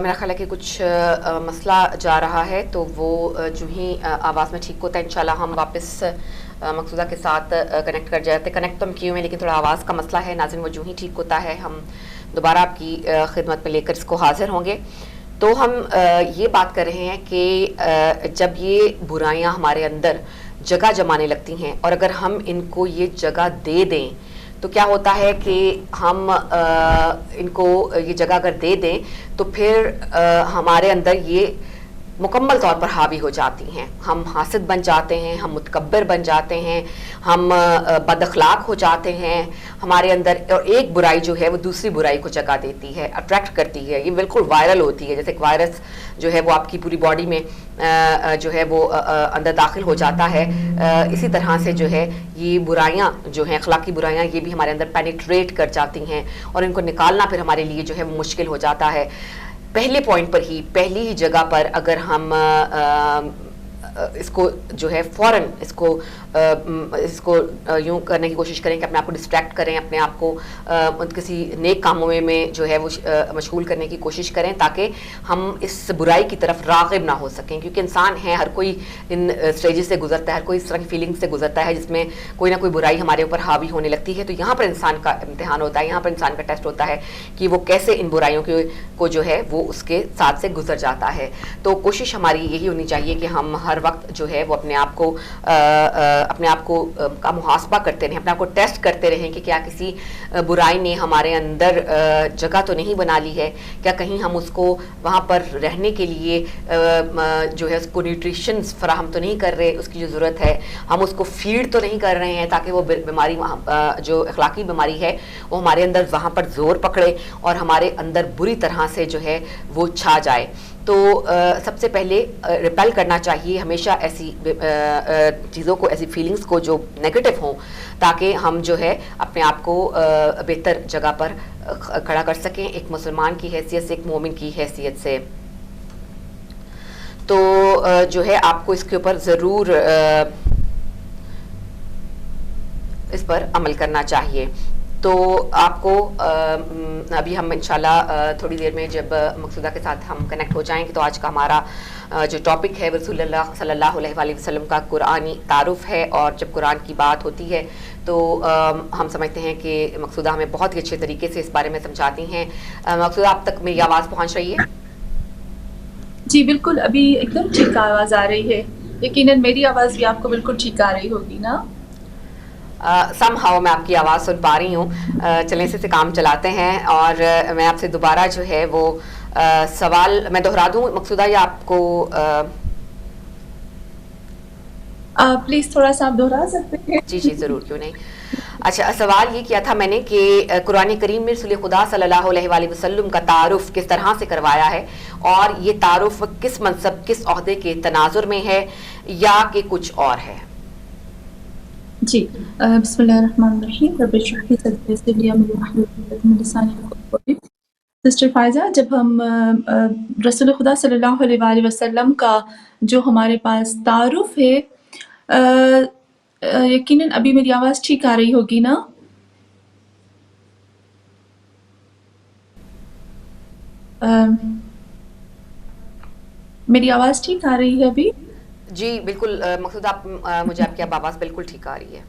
میرا خیال ہے کہ کچھ مسئلہ جا رہا ہے، تو وہ جو ہی آواز میں ٹھیک ہوتا ہے انشاءاللہ ہم واپس مقصودہ کے ساتھ کنیکٹ کر جاتے. کنیکٹ تو ہم کیے ہوئے ہیں لیکن تھوڑا آواز کا مسئلہ ہے ناظرین. وہ جو ہی ٹھیک ہوتا ہے ہم دوبارہ آپ کی خدمت میں لے کر اس کو حاضر ہوں گے. تو ہم یہ بات کر رہے ہیں کہ جب یہ برائیاں ہمارے اندر جگہ جمانے لگتی ہیں اور اگر ہم ان کو یہ جگہ دے دیں تو کیا ہوتا ہے کہ ہم ان کو یہ جگہ اگر دے دیں تو پھر ہمارے اندر یہ مکمل طور پر حاوی ہو جاتی ہیں. ہم حاسد بن جاتے ہیں، ہم متکبر بن جاتے ہیں، ہم بد اخلاق ہو جاتے ہیں. ہمارے اندر اور ایک برائی جو ہے وہ دوسری برائی کو جگہ دیتی ہے، اٹریکٹ کرتی ہے. یہ بالکل وائرل ہوتی ہے، جیسے ایک وائرس جو ہے وہ آپ کی پوری باڈی میں جو ہے وہ اندر داخل ہو جاتا ہے. اسی طرح سے جو ہے یہ برائیاں جو ہیں، اخلاقی برائیاں، یہ بھی ہمارے اندر پینیٹریٹ کر جاتی ہیں اور ان کو نکالنا پھر ہمارے لیے جو ہے وہ مشکل ہو جاتا ہے. پہلے پوائنٹ پر ہی، پہلی ہی جگہ پر اگر ہم اس کو جو ہے فوراً اس کو یوں کرنے کی کوشش کریں کہ اپنے آپ کو ڈسٹریکٹ کریں، اپنے آپ کو کسی نیک کاموں میں جو ہے وہ مشغول کرنے کی کوشش کریں تاکہ ہم اس برائی کی طرف راغب نہ ہو سکیں. کیونکہ انسان ہے، ہر کوئی ان سٹیجز سے گزرتا ہے، ہر کوئی اس طرح کی فیلنگ سے گزرتا ہے جس میں کوئی نہ کوئی برائی ہمارے اوپر حاوی ہونے لگتی ہے. تو یہاں پر انسان کا امتحان ہوتا ہے، یہاں پر انسان کا ٹیسٹ ہوتا ہے کہ وہ کیسے ان برائیوں کو جو ہے وہ اس کے ساتھ سے گزر جاتا ہے. تو کوشش ہماری یہی ہونی چاہیے کہ ہم ہر وقت جو ہے وہ اپنے آپ کو کا محاسبہ کرتے رہیں، اپنے آپ کو ٹیسٹ کرتے رہیں کہ کیا کسی برائی نے ہمارے اندر جگہ تو نہیں بنا لی ہے، کیا کہیں ہم اس کو وہاں پر رہنے کے لیے جو ہے اس کو نیوٹریشنز فراہم تو نہیں کر رہے، اس کی جو ضرورت ہے ہم اس کو فیڈ تو نہیں کر رہے ہیں تاکہ وہ بیماری جو اخلاقی بیماری ہے وہ ہمارے اندر وہاں پر زور پکڑے اور ہمارے اندر بری طرح سے جو ہے وہ چھا جائے. تو سب سے پہلے ریپیل کرنا چاہیے ہمیشہ ایسی چیزوں کو، ایسی فیلنگز کو جو نیگیٹو ہوں، تاکہ ہم جو ہے اپنے آپ کو بہتر جگہ پر کھڑا کر سکیں ایک مسلمان کی حیثیت سے، ایک مومن کی حیثیت سے. تو جو ہے آپ کو اس کے اوپر ضرور اس پر عمل کرنا چاہیے. تو آپ کو ابھی ہم انشاءاللہ تھوڑی دیر میں جب مقصودہ کے ساتھ ہم کنیکٹ ہو جائیں گے تو آج کا ہمارا جو ٹاپک ہے رسول اللہ صلی اللہ علیہ وآلہ وسلم کا قرآنی تعارف ہے. اور جب قرآن کی بات ہوتی ہے تو ہم سمجھتے ہیں کہ مقصودہ ہمیں بہت ہی اچھے طریقے سے اس بارے میں سمجھاتی ہیں. مقصودہ آپ تک میری آواز پہنچ رہی ہے؟ جی بالکل، ابھی ایک دم ٹھیک آواز آ رہی ہے. یقیناً میری آواز بھی آپ کو بالکل ٹھیک آ رہی ہوگی نا؟ سم ہاؤ میں آپ کی آواز سن پا رہی ہوں. چلیں سے کام چلاتے ہیں اور میں آپ سے دوبارہ جو ہے وہ سوال میں دہرا دوں مقصودہ، یا آپ کو پلیز تھوڑا سا آپ دہرا سکتے ہیں؟ جی ضرور، کیوں نہیں. اچھا، سوال یہ کیا تھا میں نے کہ قرآن کریم میں رسول خدا صلی اللہ علیہ وآلہ وسلم کا تعارف کس طرح سے کروایا ہے، اور یہ تعارف کس منصب، کس عہدے کے تناظر میں ہے یا کہ کچھ اور ہے؟ جی بسم اللہ الرحمن الرحیم. رب اشرح لی صدری ویسر لی امری واحلل عقدۃ من لسانی یفقهوا قولی. سسٹر فائزہ، جب ہم رسول خدا صلی اللہ علیہ وآلہ وسلم کا جو ہمارے پاس تعارف ہے، یقیناً ابھی میری آواز ٹھیک آ رہی ہوگی نا؟ میری آواز ٹھیک آ رہی ہے ابھی؟ جی بالکل مقصود، آپ مجھے آپ کی آواز بالکل ٹھیک آ رہی ہے.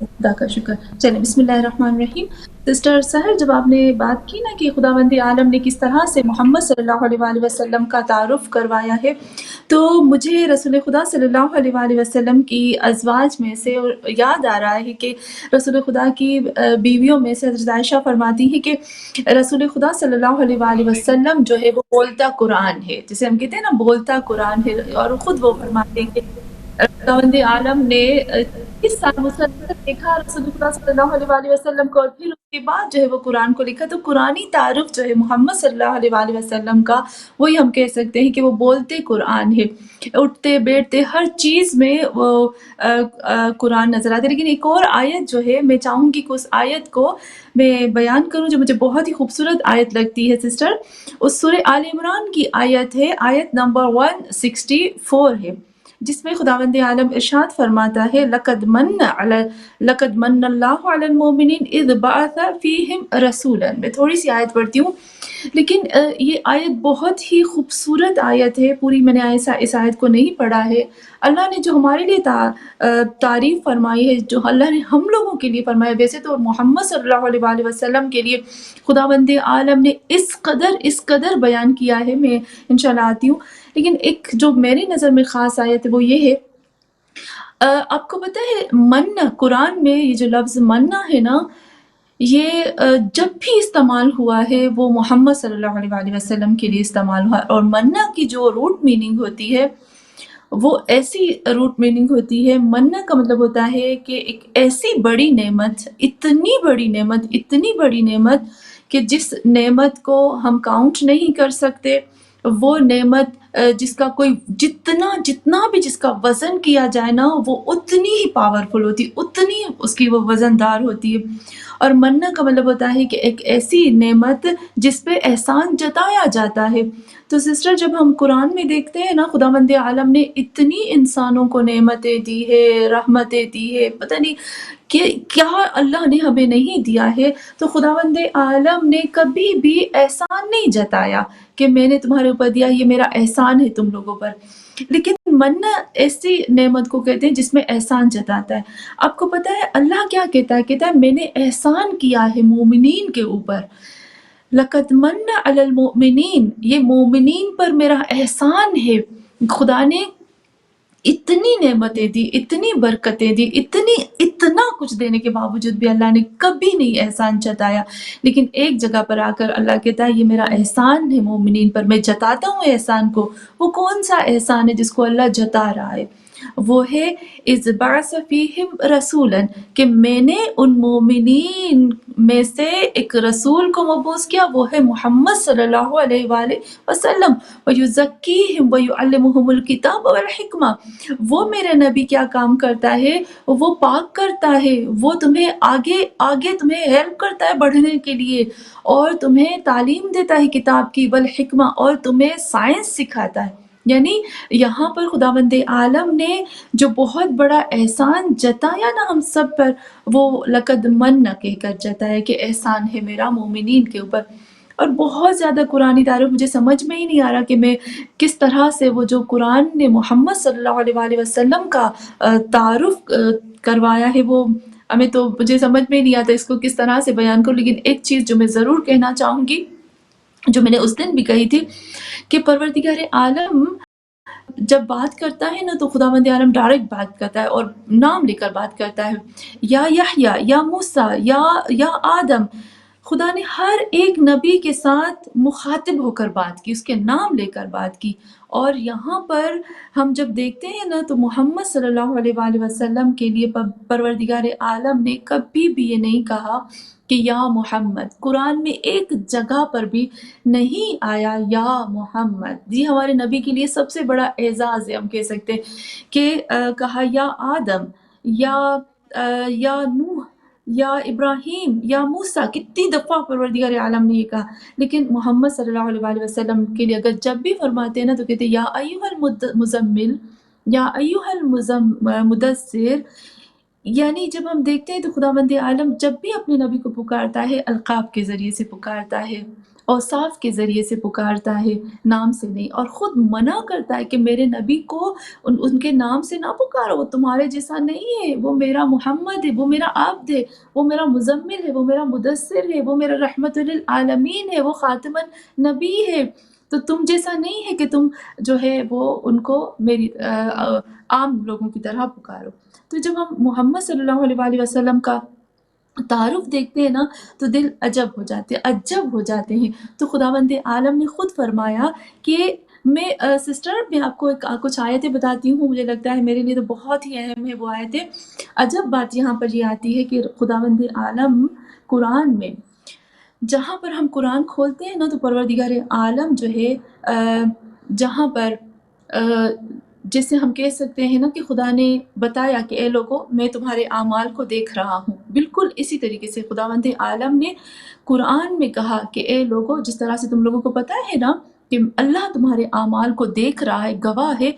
خدا کا شکر. چلیں بسم اللہ الرحمن الرحیم. سسٹر سحر، جب آپ نے بات کی نا کہ خداوند عالم نے کس طرح سے محمد صلی اللہ علیہ وآلہ وسلم کا تعارف کروایا ہے، تو مجھے رسول خدا صلی اللہ علیہ وآلہ وسلم کی ازواج میں سے یاد آ رہا ہے کہ رسول خدا کی بیویوں میں سے حضرت عائشہ فرماتی ہے کہ رسول خدا صلی اللہ علیہ وآلہ وسلم جو ہے وہ بولتا قرآن ہے، جسے ہم کہتے ہیں نا بولتا قرآن ہے. اور خود وہ فرماتے ہیں کہ خداوند عالم نے اس سال مسلسل دیکھا رسول خدا صلی اللہ علیہ وآلہ وسلم کو، اور پھر اس کے بعد جو ہے وہ قرآن کو لکھا. تو قرآنی تعارف جو ہے محمد صلی اللہ علیہ وآلہ وسلم کا، وہی ہم کہہ سکتے ہیں کہ وہ بولتے قرآن ہے. اٹھتے بیٹھتے ہر چیز میں وہ قرآن نظر آتے. لیکن ایک اور آیت جو ہے میں چاہوں گی کہ اس آیت کو میں بیان کروں جو مجھے بہت ہی خوبصورت آیت لگتی ہے سسٹر. اس سورہ آل عمران کی آیت ہے، آیت نمبر 164 ہے، جس میں خداوند عالم ارشاد فرماتا ہے لقد من اللہ علی المؤمنین اذ بعث فیہم رسولا. میں تھوڑی سی آیت پڑھتی ہوں، لیکن یہ آیت بہت ہی خوبصورت آیت ہے. پوری میں نے اس آیت کو نہیں پڑھا ہے. اللہ نے جو ہمارے لیے تعریف فرمائی ہے، جو اللہ نے ہم لوگوں کے لیے فرمایا، ویسے تو محمد صلی اللہ علیہ وآلہ وسلم کے لیے خداوند عالم نے اس قدر بیان کیا ہے. میں انشاءاللہ آتی ہوں، لیکن ایک جو میری نظر میں خاص آیت ہے وہ یہ ہے، آپ کو پتہ ہے من، قرآن میں یہ جو لفظ مننا ہے نا، یہ جب بھی استعمال ہوا ہے وہ محمد صلی اللہ علیہ وآلہ وسلم کے لیے استعمال ہوا ہے. اور مننا کی جو روٹ میننگ ہوتی ہے وہ ایسی روٹ میننگ ہوتی ہے. مننا کا مطلب ہوتا ہے کہ ایک ایسی بڑی نعمت، اتنی بڑی نعمت کہ جس نعمت کو ہم کاؤنٹ نہیں کر سکتے، وہ نعمت جس کا کوئی جتنا بھی جس کا وزن کیا جائے نا، وہ اتنی ہی پاورفل ہوتی، اتنی اس کی وہ وزن دار ہوتی ہے. اور مننا کا مطلب ہوتا ہے کہ ایک ایسی نعمت جس پہ احسان جتایا جاتا ہے. تو سسٹر، جب ہم قرآن میں دیکھتے ہیں نا، خداوند عالم نے اتنی انسانوں کو نعمتیں دی ہے، رحمتیں دی ہے، پتہ نہیں کہ کیا اللہ نے ہمیں نہیں دیا ہے. تو خداوند عالم نے کبھی بھی احسان نہیں جتایا کہ میں نے تمہارے اوپر دیا، یہ میرا احسان ہے تم لوگوں پر. لیکن مننا ایسی نعمت کو کہتے ہیں جس میں احسان جتاتا ہے. آپ کو پتہ ہے اللہ کیا کہتا ہے میں نے احسان کیا ہے مومنین کے اوپر. لقد من علی المؤمنین، یہ مومنین پر میرا احسان ہے. خدا نے اتنی نعمتیں دی، اتنی برکتیں دی، اتنا کچھ دینے کے باوجود بھی اللہ نے کبھی نہیں احسان جتایا. لیکن ایک جگہ پر آ کر اللہ کہتا ہے یہ میرا احسان ہے مومنین پر، میں جتاتا ہوں احسان کو. وہ کون سا احسان ہے جس کو اللہ جتا رہا ہے؟ وہ ہے اذ بعث فیہم رسولا، کہ میں نے ان مومنین میں سے ایک رسول کو مبعوث کیا، وہ ہے محمد صلی اللہ علیہ وآلہ وسلم. ویزکیہم ویعلمہم الکتاب والحکمہ. وہ میرا نبی کیا کام کرتا ہے؟ وہ پاک کرتا ہے، وہ تمہیں آگے تمہیں ہیلپ کرتا ہے بڑھنے کے لیے، اور تمہیں تعلیم دیتا ہے کتاب کی، والحکمہ، اور تمہیں سائنس سکھاتا ہے. یعنی یہاں پر خداوند عالم نے جو بہت بڑا احسان جتایا نا ہم سب پر، وہ لقد من کہہ کر جتایا کہ احسان ہے میرا مومنین کے اوپر. اور بہت زیادہ قرآنی تعارف مجھے سمجھ میں ہی نہیں آ رہا کہ میں کس طرح سے وہ جو قرآن نے محمد صلی اللہ علیہ وآلہ وسلم کا تعارف کروایا ہے، وہ ہمیں تو مجھے سمجھ میں ہی نہیں آتا اس کو کس طرح سے بیان کروں. لیکن ایک چیز جو میں ضرور کہنا چاہوں گی، جو میں نے اس دن بھی کہی تھی، کہ پروردگار عالم جب بات کرتا ہے نا تو خداوند عالم ڈائریکٹ بات کرتا ہے اور نام لے کر بات کرتا ہے. یا یحییٰ، یا موسیٰ، یا آدم. خدا نے ہر ایک نبی کے ساتھ مخاطب ہو کر بات کی، اس کے نام لے کر بات کی. اور یہاں پر ہم جب دیکھتے ہیں نا تو محمد صلی اللہ علیہ وآلہ وسلم کے لیے پروردگار عالم نے کبھی بھی یہ نہیں کہا کہ یا محمد. قرآن میں ایک جگہ پر بھی نہیں آیا یا محمد. یہ ہمارے نبی کے لیے سب سے بڑا اعزاز ہے، ہم کہہ سکتے ہیں کہ کہا یا آدم، یا نوح، یا ابراہیم، یا موسیٰ. کتنی دفعہ پروردگار عالم نے یہ کہا. لیکن محمد صلی اللہ علیہ وآلہ وسلم کے لیے اگر جب بھی فرماتے ہیں نا تو کہتے ہیں یا ایھا المزمل، یا ایھا المدثر. یعنی جب ہم دیکھتے ہیں تو خداوند عالم جب بھی اپنے نبی کو پکارتا ہے القاب کے ذریعے سے پکارتا ہے، اوصاف کے ذریعے سے پکارتا ہے، نام سے نہیں. اور خود منع کرتا ہے کہ میرے نبی کو ان کے نام سے نہ پکارو، وہ تمہارے جیسا نہیں ہے، وہ میرا محمد ہے، وہ میرا عبد ہے، وہ میرا مزمل ہے، وہ میرا مدثر ہے، وہ میرا رحمت للعالمین ہے، وہ خاتم النبی ہے. تو تم جیسا نہیں ہے کہ تم جو ہے وہ ان کو میری عام لوگوں کی طرح پکارو. تو جب ہم محمد صلی اللہ علیہ وآلہ وسلم کا تعارف دیکھتے ہیں نا تو دل عجب ہو جاتے ہیں. تو خداوند عالم نے خود فرمایا کہ میں آپ کو کچھ آیتیں بتاتی ہوں، مجھے لگتا ہے میرے لیے تو بہت ہی اہم ہے وہ آیتیں. عجب بات یہاں پر یہ آتی ہے کہ خداوند عالم قرآن میں جہاں پر ہم قرآن کھولتے ہیں نا تو پروردگار عالم جو ہے جہاں پر جسے ہم کہہ سکتے ہیں نا کہ خدا نے بتایا کہ اے لوگو میں تمہارے اعمال کو دیکھ رہا ہوں. بالکل اسی طریقے سے خداوند عالم نے قرآن میں کہا کہ اے لوگو، جس طرح سے تم لوگوں کو پتہ ہے نا کہ اللہ تمہارے اعمال کو دیکھ رہا ہے، گواہ ہے.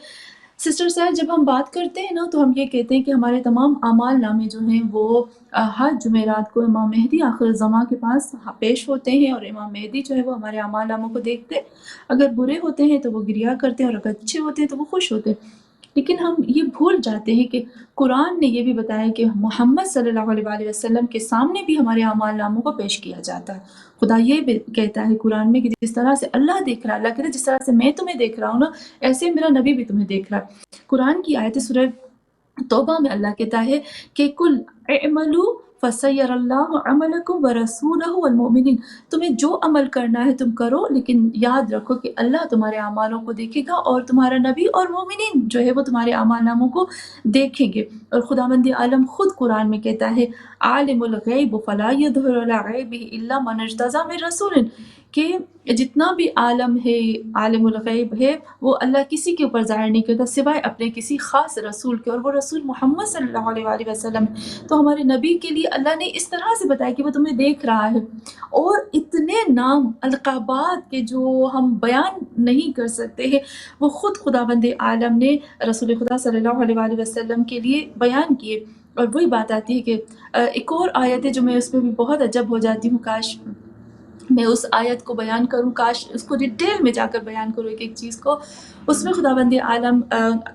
سسٹر صاحب جب ہم بات کرتے ہیں نا تو ہم یہ کہتے ہیں کہ ہمارے تمام اعمال نامے جو ہیں وہ ہر جمعرات کو امام مہدی آخر الزماں کے پاس پیش ہوتے ہیں، اور امام مہدی جو ہے وہ ہمارے اعمال ناموں کو دیکھتے ہیں، اگر برے ہوتے ہیں تو وہ گریہ کرتے ہیں، اور اگر اچھے ہوتے ہیں تو وہ خوش ہوتے ہیں۔ لیکن ہم یہ بھول جاتے ہیں کہ قرآن نے یہ بھی بتایا کہ محمد صلی اللہ علیہ وآلہ وسلم کے سامنے بھی ہمارے اعمال ناموں کو پیش کیا جاتا ہے۔ خدا یہ بھی کہتا ہے قرآن میں کہ جس طرح سے اللہ دیکھ رہا ہے، اللہ کہتا ہے جس طرح سے میں تمہیں دیکھ رہا ہوں نا، ایسے میرا نبی بھی تمہیں دیکھ رہا ہے۔ قرآن کی آیت سورہ توبہ میں اللہ کہتا ہے کہ کل اعملوا فسیر اللہ عملکم ورسولہ والمؤمنین، تمہیں جو عمل کرنا ہے تم کرو، لیکن یاد رکھو کہ اللہ تمہارے اعمالوں کو دیکھے گا، اور تمہارا نبی اور مومنین جو ہے وہ تمہارے اعمال ناموں کو دیکھیں گے۔ اور خداوند عالم خود قرآن میں کہتا ہے عالم الغیب فلا یظہر علی غیبہ الا من ارتضی من رسول، کہ جتنا بھی عالم ہے، عالم الغیب ہے، وہ اللہ کسی کے اوپر ظاہر نہیں کرتا سوائے اپنے کسی خاص رسول کے، اور وہ رسول محمد صلی اللہ علیہ وآلہ وسلم۔ تو ہمارے نبی کے لیے اللہ نے اس طرح سے بتایا کہ وہ تمہیں دیکھ رہا ہے، اور اتنے نام القابات کے جو ہم بیان نہیں کر سکتے ہیں، وہ خود خداوند عالم نے رسول خدا صلی اللہ علیہ وآلہ وسلم کے لیے بیان کیے۔ اور وہی بات آتی ہے کہ ایک اور آیت ہے جو میں اس پہ بھی بہت عجب ہو جاتی ہوں، کاش میں اس آیت کو بیان کروں، کاش اس کو ڈیٹیل میں جا کر بیان کروں ایک ایک چیز کو۔ اس میں خداوند عالم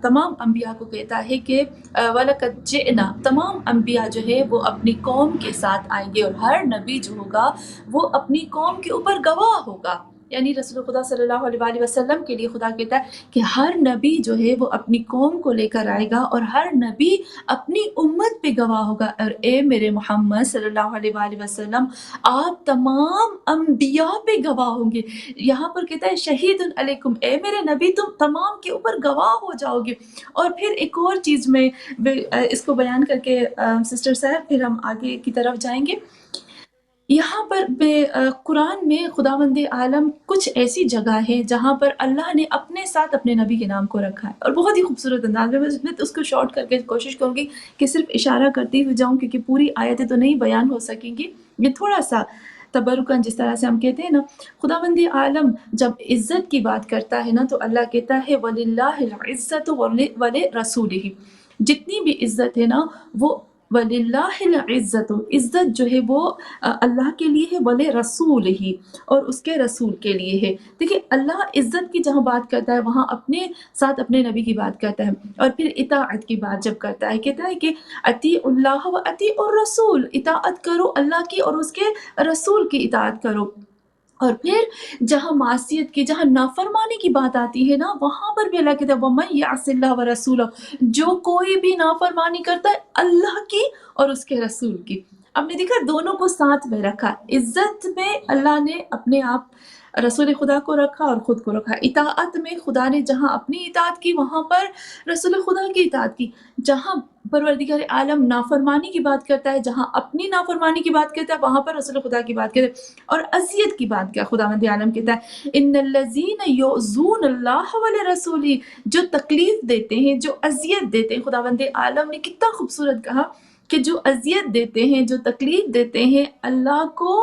تمام انبیاء کو کہتا ہے کہ وَلَقَدْ جِئْنَا، تمام انبیاء جو ہے وہ اپنی قوم کے ساتھ آئیں گے، اور ہر نبی جو ہوگا وہ اپنی قوم کے اوپر گواہ ہوگا۔ یعنی رسول خدا صلی اللہ علیہ وآلہ وسلم کے لیے خدا کہتا ہے کہ ہر نبی جو ہے وہ اپنی قوم کو لے کر آئے گا، اور ہر نبی اپنی امت پہ گواہ ہوگا۔ اور اے میرے محمد صلی اللہ علیہ وآلہ وسلم، آپ تمام انبیاء پہ گواہ ہوں گے۔ یہاں پر کہتا ہے شہید علیکم، اے میرے نبی تم تمام کے اوپر گواہ ہو جاؤ گے۔ اور پھر ایک اور چیز میں اس کو بیان کر کے سسٹر صاحب پھر ہم آگے کی طرف جائیں گے۔ یہاں پر قرآن میں خداوند عالم کچھ ایسی جگہ ہے جہاں پر اللہ نے اپنے ساتھ اپنے نبی کے نام کو رکھا ہے، اور بہت ہی خوبصورت انداز میں اس کو شارٹ کر کے کوشش کروں گی کہ صرف اشارہ کرتی ہوئی جاؤں، کیونکہ پوری آیتیں تو نہیں بیان ہو سکیں گی، یہ تھوڑا سا تبرکن جس طرح سے ہم کہتے ہیں نا۔ خداوند عالم جب عزت کی بات کرتا ہے نا تو اللہ کہتا ہے وَلِلَّهِ الْعِزَّةُ وَلِرَسُولِهِ، جتنی بھی عزت ہے نا وہ وَلِلَّهِ الْعِزَّةُ، عزت جو ہے وہ اللہ کے لیے ہے، وَلِرَسُولِهِ، اور اس کے رسول کے لیے ہے۔ دیکھیں اللہ عزت کی جہاں بات کرتا ہے وہاں اپنے ساتھ اپنے نبی کی بات کرتا ہے، اور پھر اطاعت کی بات جب کرتا ہے کہتا ہے کہ اطیعوا اللہ و اطیعوا الرسول، اطاعت کرو اللہ کی اور اس کے رسول کی اطاعت کرو۔ اور پھر جہاں معصیت کی، جہاں نافرمانی کی بات آتی ہے نا، وہاں پر بھی اللہ کہتا ہے وَمَن يَعْصِ اللَّهَ وَرَسُولَهُ، جو کوئی بھی نافرمانی کرتا ہے اللہ کی اور اس کے رسول کی۔ اب نے دیکھا دونوں کو ساتھ میں رکھا، عزت میں اللہ نے اپنے آپ رسول خدا کو رکھا اور خود کو رکھا، اطاعت میں خدا نے جہاں اپنی اطاعت کی وہاں پر رسول خدا کی اطاعت کی، جہاں پروردگار عالم نافرمانی کی بات کرتا ہے، جہاں اپنی نافرمانی کی بات کرتا ہے وہاں پر رسول خدا کی بات کرتا ہے۔ اور اذیت کی بات کیا خداوند عالم کہتا ہے ان الذین یؤذون اللہ ورسولہ، جو تکلیف دیتے ہیں، جو اذیت دیتے ہیں، خداوند عالم نے کتنا خوبصورت کہا کہ جو اذیت دیتے ہیں، جو تکلیف دیتے ہیں اللہ کو،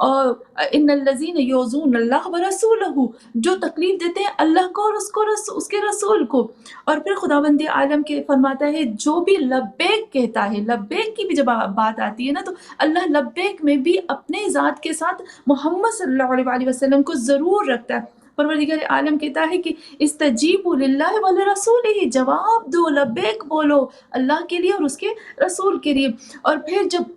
اور ان الذین یؤذون اللہ ورسولہ، جو تکلیف دیتے ہیں اللہ کو اور اس کے رسول کو۔ اور پھر خداوند عالم کے فرماتا ہے جو بھی لبیک کہتا ہے، لبیک کی بھی جب بات آتی ہے نا تو اللہ لبیک میں بھی اپنے ذات کے ساتھ محمد صلی اللہ علیہ وآلہ وسلم کو ضرور رکھتا ہے۔ پروردگار عالم کہتا ہے کہ استجیبوا للہ ولرسولہ، جواب دو، لبیک بولو اللہ کے لیے اور اس کے رسول کے لیے۔ اور پھر جب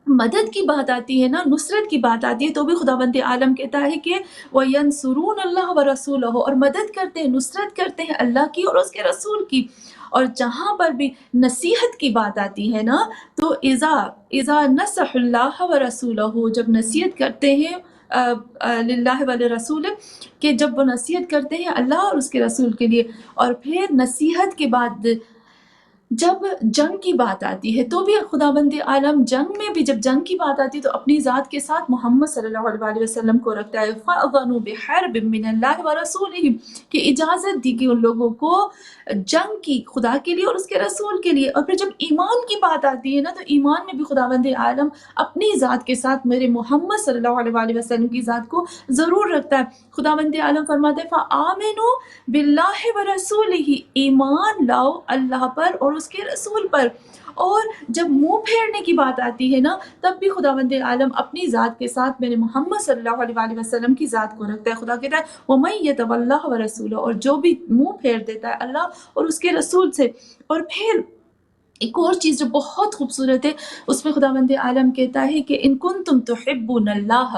مدد کی بات آتی ہے نا، نصرت کی بات آتی ہے، تو بھی خداوند عالم کہتا ہے کہ وَيَنْصُرُونَ اللَّهَ وَرَسُولَهُ، اور مدد کرتے ہیں، نصرت کرتے ہیں اللہ کی اور اس کے رسول کی۔ اور جہاں پر بھی نصیحت کی بات آتی ہے نا تو اذا نصح اللہ ورسولہ، جب نصیحت کرتے ہیں للہ ولرسول، کہ جب وہ نصیحت کرتے ہیں اللہ اور اس کے رسول کے لیے، اور پھر نصیحت کے بعد جب جنگ کی بات آتی ہے تو بھی خداوند عالم جنگ میں بھی جب جنگ کی بات آتی ہے تو اپنی ذات کے ساتھ محمد صلی اللہ علیہ وآلہ وسلم کو رکھتا ہے. فَأَذَنُوا بِحَرْبٍ مِّنَ اللَّهِ وَرَسُولِهِ کہ اجازت دی کہ ان لوگوں کو جنگ کی خدا کے لیے اور اس کے رسول کے لیے. اور پھر جب ایمان کی بات آتی ہے نا تو ایمان میں بھی خداوند عالم اپنی ذات کے ساتھ میرے محمد صلی اللہ علیہ وآلہ وسلم کی ذات کو ضرور رکھتا ہے. خداوند عالم فرماتے ہیں فَآمِنُوا بِاللَّهِ وَرَسُولِهِ ایمان لاؤ اللہ پر اور اس کے رسول پر. اور جب منہ پھیرنے کی بات آتی ہے نا تب بھی خداوند عالم اپنی ذات کے ساتھ میرے محمد صلی اللہ علیہ وآلہ وسلم کی ذات کو رکھتا ہے. خدا کہتا ہے وَمَن يَتَوَلَّ اللَّهَ وَرَسُولَهُ اور جو بھی منہ پھیر دیتا ہے اللہ اور اس کے رسول سے. اور پھر ایک اور چیز جو بہت خوبصورت ہے اس میں خداوند عالم کہتا ہے کہ ان کنتم تحبون اللہ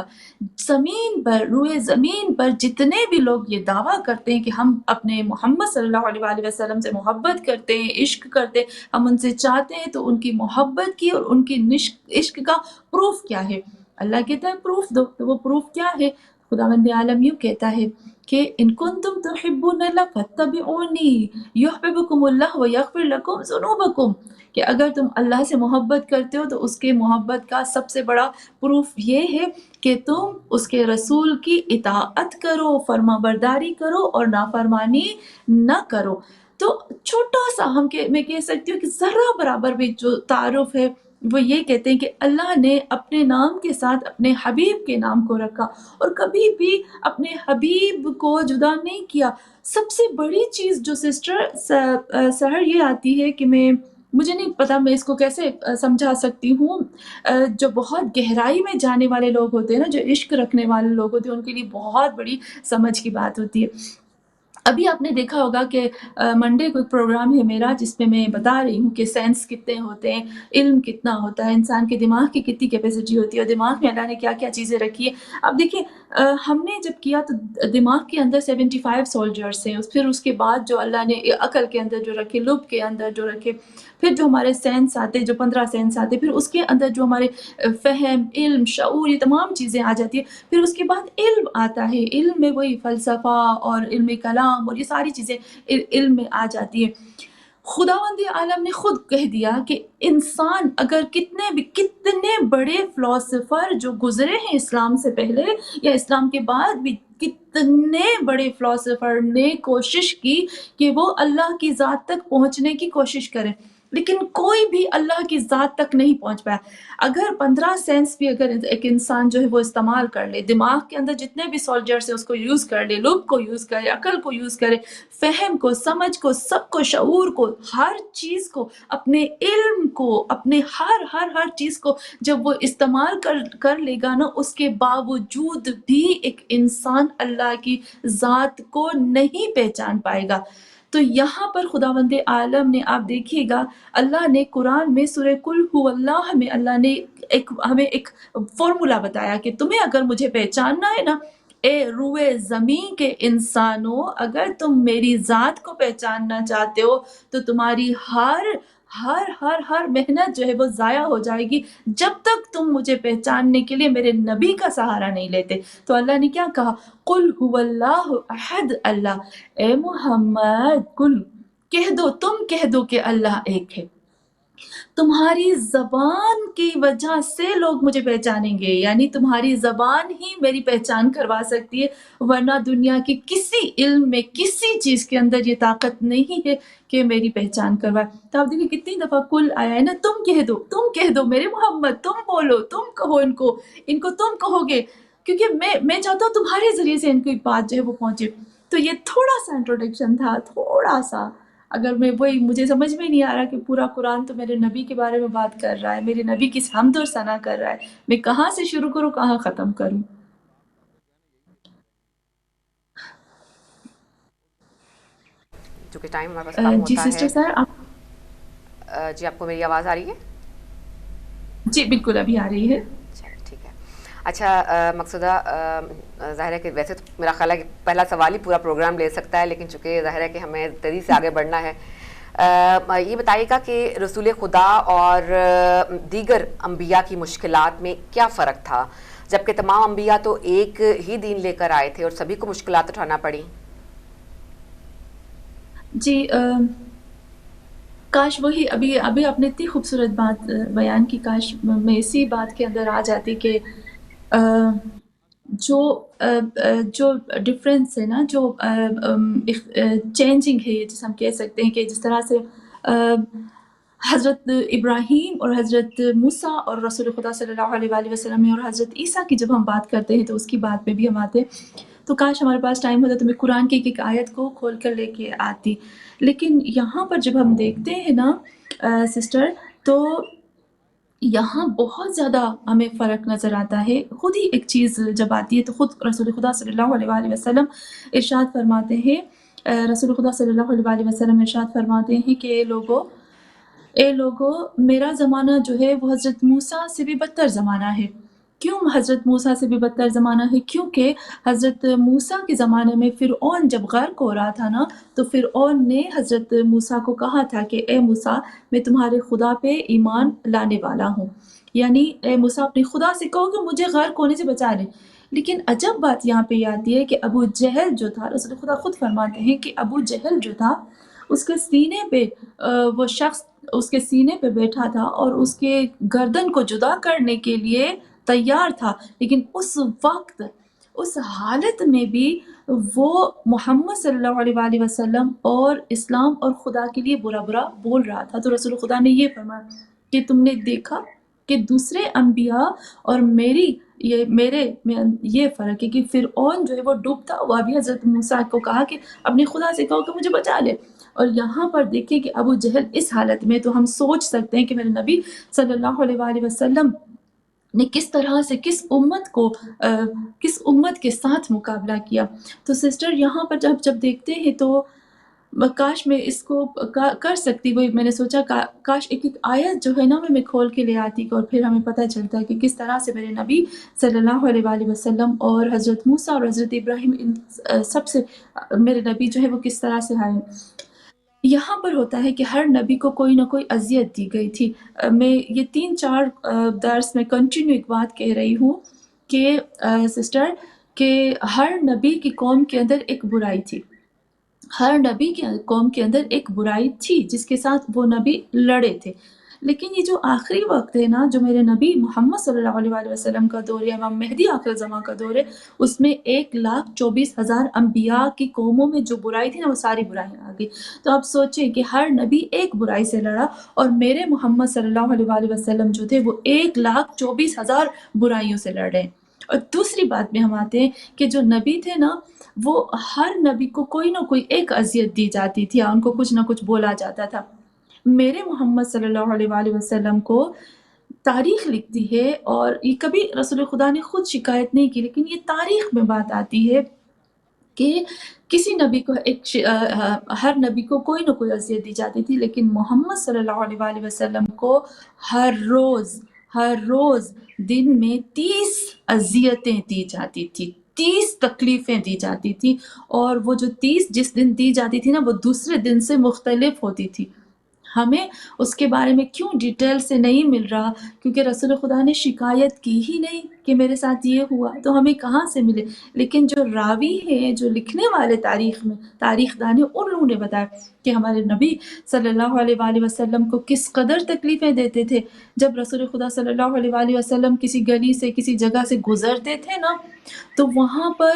زمین پر روئے زمین پر جتنے بھی لوگ یہ دعویٰ کرتے ہیں کہ ہم اپنے محمد صلی اللہ علیہ وآلہ وسلم سے محبت کرتے ہیں عشق کرتے ہیں ہم ان سے چاہتے ہیں تو ان کی محبت کی اور ان کی عشق کا پروف کیا ہے. اللہ کہتا ہے پروف دو. تو وہ پروف کیا ہے؟ خداوند عالم یوں کہتا ہے کہ ان کنتم تحبون اللہ فاتبعونی یحببکم اللہ ویغفر لکم ذنوبکم کہ اگر تم اللہ سے محبت کرتے ہو تو اس کے محبت کا سب سے بڑا پروف یہ ہے کہ تم اس کے رسول کی اطاعت کرو فرما برداری کرو اور نافرمانی نہ کرو. تو چھوٹا سا میں کہہ سکتی ہوں کہ ذرہ برابر بھی جو تعارف ہے وہ یہ کہتے ہیں کہ اللہ نے اپنے نام کے ساتھ اپنے حبیب کے نام کو رکھا اور کبھی بھی اپنے حبیب کو جدا نہیں کیا. سب سے بڑی چیز جو سسٹر سحر یہ آتی ہے کہ مجھے نہیں پتا میں اس کو کیسے سمجھا سکتی ہوں. جو بہت گہرائی میں جانے والے لوگ ہوتے ہیں نا جو عشق رکھنے والے لوگ ہوتے ہیں ان کے لیے بہت بڑی سمجھ کی بات ہوتی ہے. ابھی آپ نے دیکھا ہوگا کہ منڈے کو ایک پروگرام ہے میرا جس میں بتا رہی ہوں کہ سینس کتنے ہوتے ہیں علم کتنا ہوتا ہے انسان کے دماغ کی کتنی کیپیسٹی ہوتی ہے اور دماغ میں اللہ نے کیا کیا چیزیں رکھی ہے. اب دیکھیں ہم نے جب کیا تو دماغ کے اندر 75 سولجرز ہیں پھر اس کے بعد جو اللہ نے عقل کے اندر جو رکھے لب کے اندر جو رکھے پھر جو ہمارے سینس آتے جو 15 سینس آتے پھر اس کے اندر جو ہمارے فہم علم شعور یہ تمام چیزیں آ جاتی ہیں. پھر اس کے بعد علم آتا ہے علم میں وہی فلسفہ اور علم کلام اور یہ ساری چیزیں علم میں آ جاتی ہیں. خداوند عالم نے خود کہہ دیا کہ انسان اگر کتنے بڑے فلاسفر جو گزرے ہیں اسلام سے پہلے یا اسلام کے بعد بھی کتنے بڑے فلاسفر نے کوشش کی کہ وہ اللہ کی ذات تک پہنچنے کی کوشش کریں لیکن کوئی بھی اللہ کی ذات تک نہیں پہنچ پایا. اگر 15 سینس بھی اگر ایک انسان جو ہے وہ استعمال کر لے دماغ کے اندر جتنے بھی سولجرز ہیں اس کو یوز کر لے لب کو یوز کرے عقل کو یوز کرے فہم کو سمجھ کو سب کو شعور کو ہر چیز کو اپنے علم کو اپنے ہر چیز کو جب وہ استعمال کر لے گا نا اس کے باوجود بھی ایک انسان اللہ کی ذات کو نہیں پہچان پائے گا. تو یہاں پر خداوند عالم نے آپ دیکھیے گا اللہ نے قرآن میں سورہ قل هو اللہ میں اللہ نے ہمیں ایک فارمولا بتایا کہ تمہیں اگر مجھے پہچاننا ہے نا اے روئے زمین کے انسانوں اگر تم میری ذات کو پہچاننا چاہتے ہو تو تمہاری ہر محنت جو ہے وہ ضائع ہو جائے گی جب تک تم مجھے پہچاننے کے لیے میرے نبی کا سہارا نہیں لیتے. تو اللہ نے کیا کہا قل هو اللہ احد اللہ اے محمد کل تم کہہ دو کہ اللہ ایک ہے. تمہاری زبان کی وجہ سے لوگ مجھے پہچانیں گے یعنی تمہاری زبان ہی میری پہچان کروا سکتی ہے ورنہ دنیا کی کسی علم میں کسی چیز کے اندر یہ طاقت نہیں ہے کہ میری پہچان کروائے. تو آپ دیکھیں کتنی دفعہ کل آیا ہے نا تم کہہ دو میرے محمد تم بولو تم کہو ان کو تم کہو گے کیونکہ میں چاہتا ہوں تمہارے ذریعے سے ان کی بات جو ہے وہ پہنچے. تو یہ تھوڑا سا انٹروڈکشن تھا تھوڑا سا اگر مجھے سمجھ میں نہیں آ رہا کہ پورا قرآن تو میرے نبی کے بارے میں بات کر رہا ہے میرے نبی کی حمد اور ثنا کر رہا ہے میں کہاں سے شروع کروں کہاں ختم کروں. چونکہ ٹائم ہمارے پاس کم جی ہوتا سسٹر سر جی آپ کو میری آواز آ رہی ہے؟ جی بالکل ابھی آ رہی ہے. ٹھیک ہے. اچھا مقصودہ ظاہر ہے کہ ویسے تو میرا خیال ہے کہ پہلا سوال ہی پورا پروگرام لے سکتا ہے لیکن چونکہ ظاہر ہے کہ ہمیں تیزی سے آگے بڑھنا ہے. یہ بتائیے گا کہ رسول خدا اور دیگر انبیاء کی مشکلات میں کیا فرق تھا جبکہ تمام انبیاء تو ایک ہی دین لے کر آئے تھے اور سبھی کو مشکلات اٹھانا پڑی؟ جی کاش وہی ابھی ابھی آپ نے اتنی خوبصورت بات بیان کی، کاش میں اسی بات کے اندر آ جاتی کہ جو جو ڈفرینس ہے نا، جو چینجنگ ہے، جسے ہم کہہ سکتے ہیں کہ جس طرح سے حضرت ابراہیم اور حضرت موسیٰ اور رسول خدا صلی اللہ علیہ وآلہ وسلم اور حضرت عیسیٰ کی جب ہم بات کرتے ہیں تو اس کی بات میں بھی ہم آتے ہیں، تو کاش ہمارے پاس ٹائم ہوتا تو میں قرآن کی ایک آیت کو کھول کر لے کے آتی، لیکن یہاں پر جب ہم دیکھتے ہیں نا سسٹر، تو یہاں بہت زیادہ ہمیں فرق نظر آتا ہے۔ خود ہی ایک چیز جب آتی ہے تو خود رسول خدا صلی اللہ علیہ وآلہ وسلم ارشاد فرماتے ہیں، رسول خدا صلی اللہ علیہ وآلہ وسلم ارشاد فرماتے ہیں کہ اے لوگو میرا زمانہ جو ہے وہ حضرت موسیٰ سے بھی بدتر زمانہ ہے۔ کیوں حضرت موسیٰ سے بھی بدتر زمانہ ہے؟ کیونکہ حضرت موسیٰ کے زمانے میں فرعون جب غرق ہو رہا تھا نا، تو فرعون نے حضرت موسیٰ کو کہا تھا کہ اے موسیٰ میں تمہارے خدا پہ ایمان لانے والا ہوں، یعنی اے موسیٰ اپنے خدا سے کہو کہ مجھے غرق ہونے سے بچا لے۔ لیکن عجب بات یہاں پہ یہ آتی ہے کہ ابو جہل جو تھا، رسول خدا خود فرماتے ہیں کہ ابو جہل جو تھا اس کے سینے پہ وہ شخص اس کے سینے پہ بیٹھا تھا اور اس کے گردن کو جدا کرنے کے لیے تیار تھا، لیکن اس وقت اس حالت میں بھی وہ محمد صلی اللہ علیہ وآلہ وسلم اور اسلام اور خدا کے لیے برا برا بول رہا تھا۔ تو رسول خدا نے یہ فرمایا کہ تم نے دیکھا کہ دوسرے انبیاء اور میرے میں یہ فرق ہے کہ فرعون جو ہے وہ ڈوبتا ہوا بھی حضرت موسیٰ کو کہا کہ اپنے خدا سے کہو کہ مجھے بچا لے، اور یہاں پر دیکھیں کہ ابو جہل اس حالت میں، تو ہم سوچ سکتے ہیں کہ میرے نبی صلی اللہ علیہ وآلہ وسلم نے کس طرح سے کس امت کے ساتھ مقابلہ کیا۔ تو سسٹر یہاں پر جب دیکھتے ہیں تو کاش میں اس کو کر سکتی، وہی میں نے سوچا کاش ایک آیت جو ہے نا میں کھول کے لے آتی اور پھر ہمیں پتہ چلتا کہ کس طرح سے میرے نبی صلی اللہ علیہ وآلہ وسلم اور حضرت موسیٰ اور حضرت ابراہیم ان سب سے میرے نبی جو ہے وہ کس طرح سے آئے۔ یہاں پر ہوتا ہے کہ ہر نبی کو کوئی نہ کوئی اذیت دی گئی تھی۔ میں یہ 3-4 درس میں کنٹینیو ایک بات کہہ رہی ہوں کہ سسٹر کہ ہر نبی کی قوم کے اندر ایک برائی تھی، ہر نبی کی قوم کے اندر ایک برائی تھی جس کے ساتھ وہ نبی لڑے تھے، لیکن یہ جو آخری وقت ہے نا، جو میرے نبی محمد صلی اللہ علیہ وآلہ وسلم کا دور ہے، امام مہدی آخر زمان کا دور ہے، اس میں 1,24,000 انبیاء کی قوموں میں جو برائی تھی نا وہ ساری برائیاں آ گئی۔ تو آپ سوچیں کہ ہر نبی ایک برائی سے لڑا، اور میرے محمد صلی اللہ علیہ وآلہ وسلم جو تھے وہ 1,24,000 برائیوں سے لڑ رہے ہیں۔ اور دوسری بات میں ہم آتے ہیں کہ جو نبی تھے نا، وہ ہر نبی کو کوئی نہ کوئی ایک اذیت دی جاتی تھی یا ان کو کچھ نہ کچھ بولا جاتا تھا۔ میرے محمد صلی اللہ علیہ وآلہ وسلم کو تاریخ لکھتی ہے، اور یہ کبھی رسول خدا نے خود شکایت نہیں کی، لیکن یہ تاریخ میں بات آتی ہے کہ کسی نبی کو ہر نبی کو کوئی نہ کوئی اذیت دی جاتی تھی، لیکن محمد صلی اللہ علیہ وآلہ وسلم کو ہر روز دن میں 30 اذیتیں دی جاتی تھی، 30 تکلیفیں دی جاتی تھی، اور وہ جو 30 جس دن دی جاتی تھی نا وہ دوسرے دن سے مختلف ہوتی تھی۔ ہمیں اس کے بارے میں کیوں ڈیٹیل سے نہیں مل رہا؟ کیونکہ رسول خدا نے شکایت کی ہی نہیں کہ میرے ساتھ یہ ہوا، تو ہمیں کہاں سے ملے؟ لیکن جو راوی ہیں، جو لکھنے والے تاریخ دان ہیں، ان لوگوں نے بتایا کہ ہمارے نبی صلی اللہ علیہ وآلہ وسلم کو کس قدر تکلیفیں دیتے تھے۔ جب رسول خدا صلی اللہ علیہ وآلہ وسلم کسی گلی سے کسی جگہ سے گزرتے تھے نا، تو وہاں پر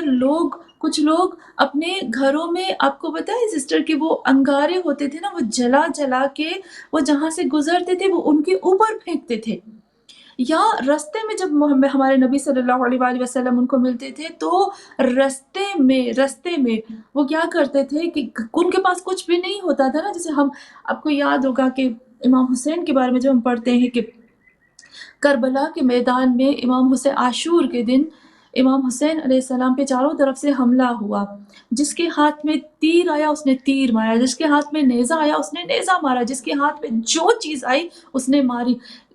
کچھ لوگ اپنے گھروں میں، آپ کو پتہ ہے سسٹر کہ وہ انگارے ہوتے تھے نا، وہ جلا کے وہ جہاں سے گزرتے تھے وہ ان کے اوپر پھینکتے تھے، یا رستے میں جب ہمارے نبی صلی اللہ علیہ وآلہ وسلم ان کو ملتے تھے تو رستے میں وہ کیا کرتے تھے کہ ان کے پاس کچھ بھی نہیں ہوتا تھا نا، جیسے آپ کو یاد ہوگا کہ امام حسین کے بارے میں جب ہم پڑھتے ہیں کہ کربلا کے میدان میں امام حسین عاشور کے دن امام حسین علیہ السلام پہ چاروں طرف سے حملہ ہوا، جس کے ہاتھ میں تیر آیا اس نے تیر مارا، جس کے ہاتھ میں نیزہ آیا اس نے نیزہ مارا، جس کے ہاتھ میں جو چیز آئی اس نے ماری۔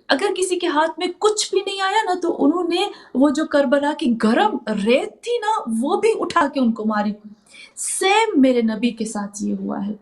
اگر کسی کے ہاتھ میں کچھ بھی نہیں آیا نا تو انہوں نے وہ جو کربلا کی گرم ریت تھی نا وہ بھی اٹھا کے ان کو ماری۔ سیم میرے نبی کے ساتھ یہ ہوا ہے،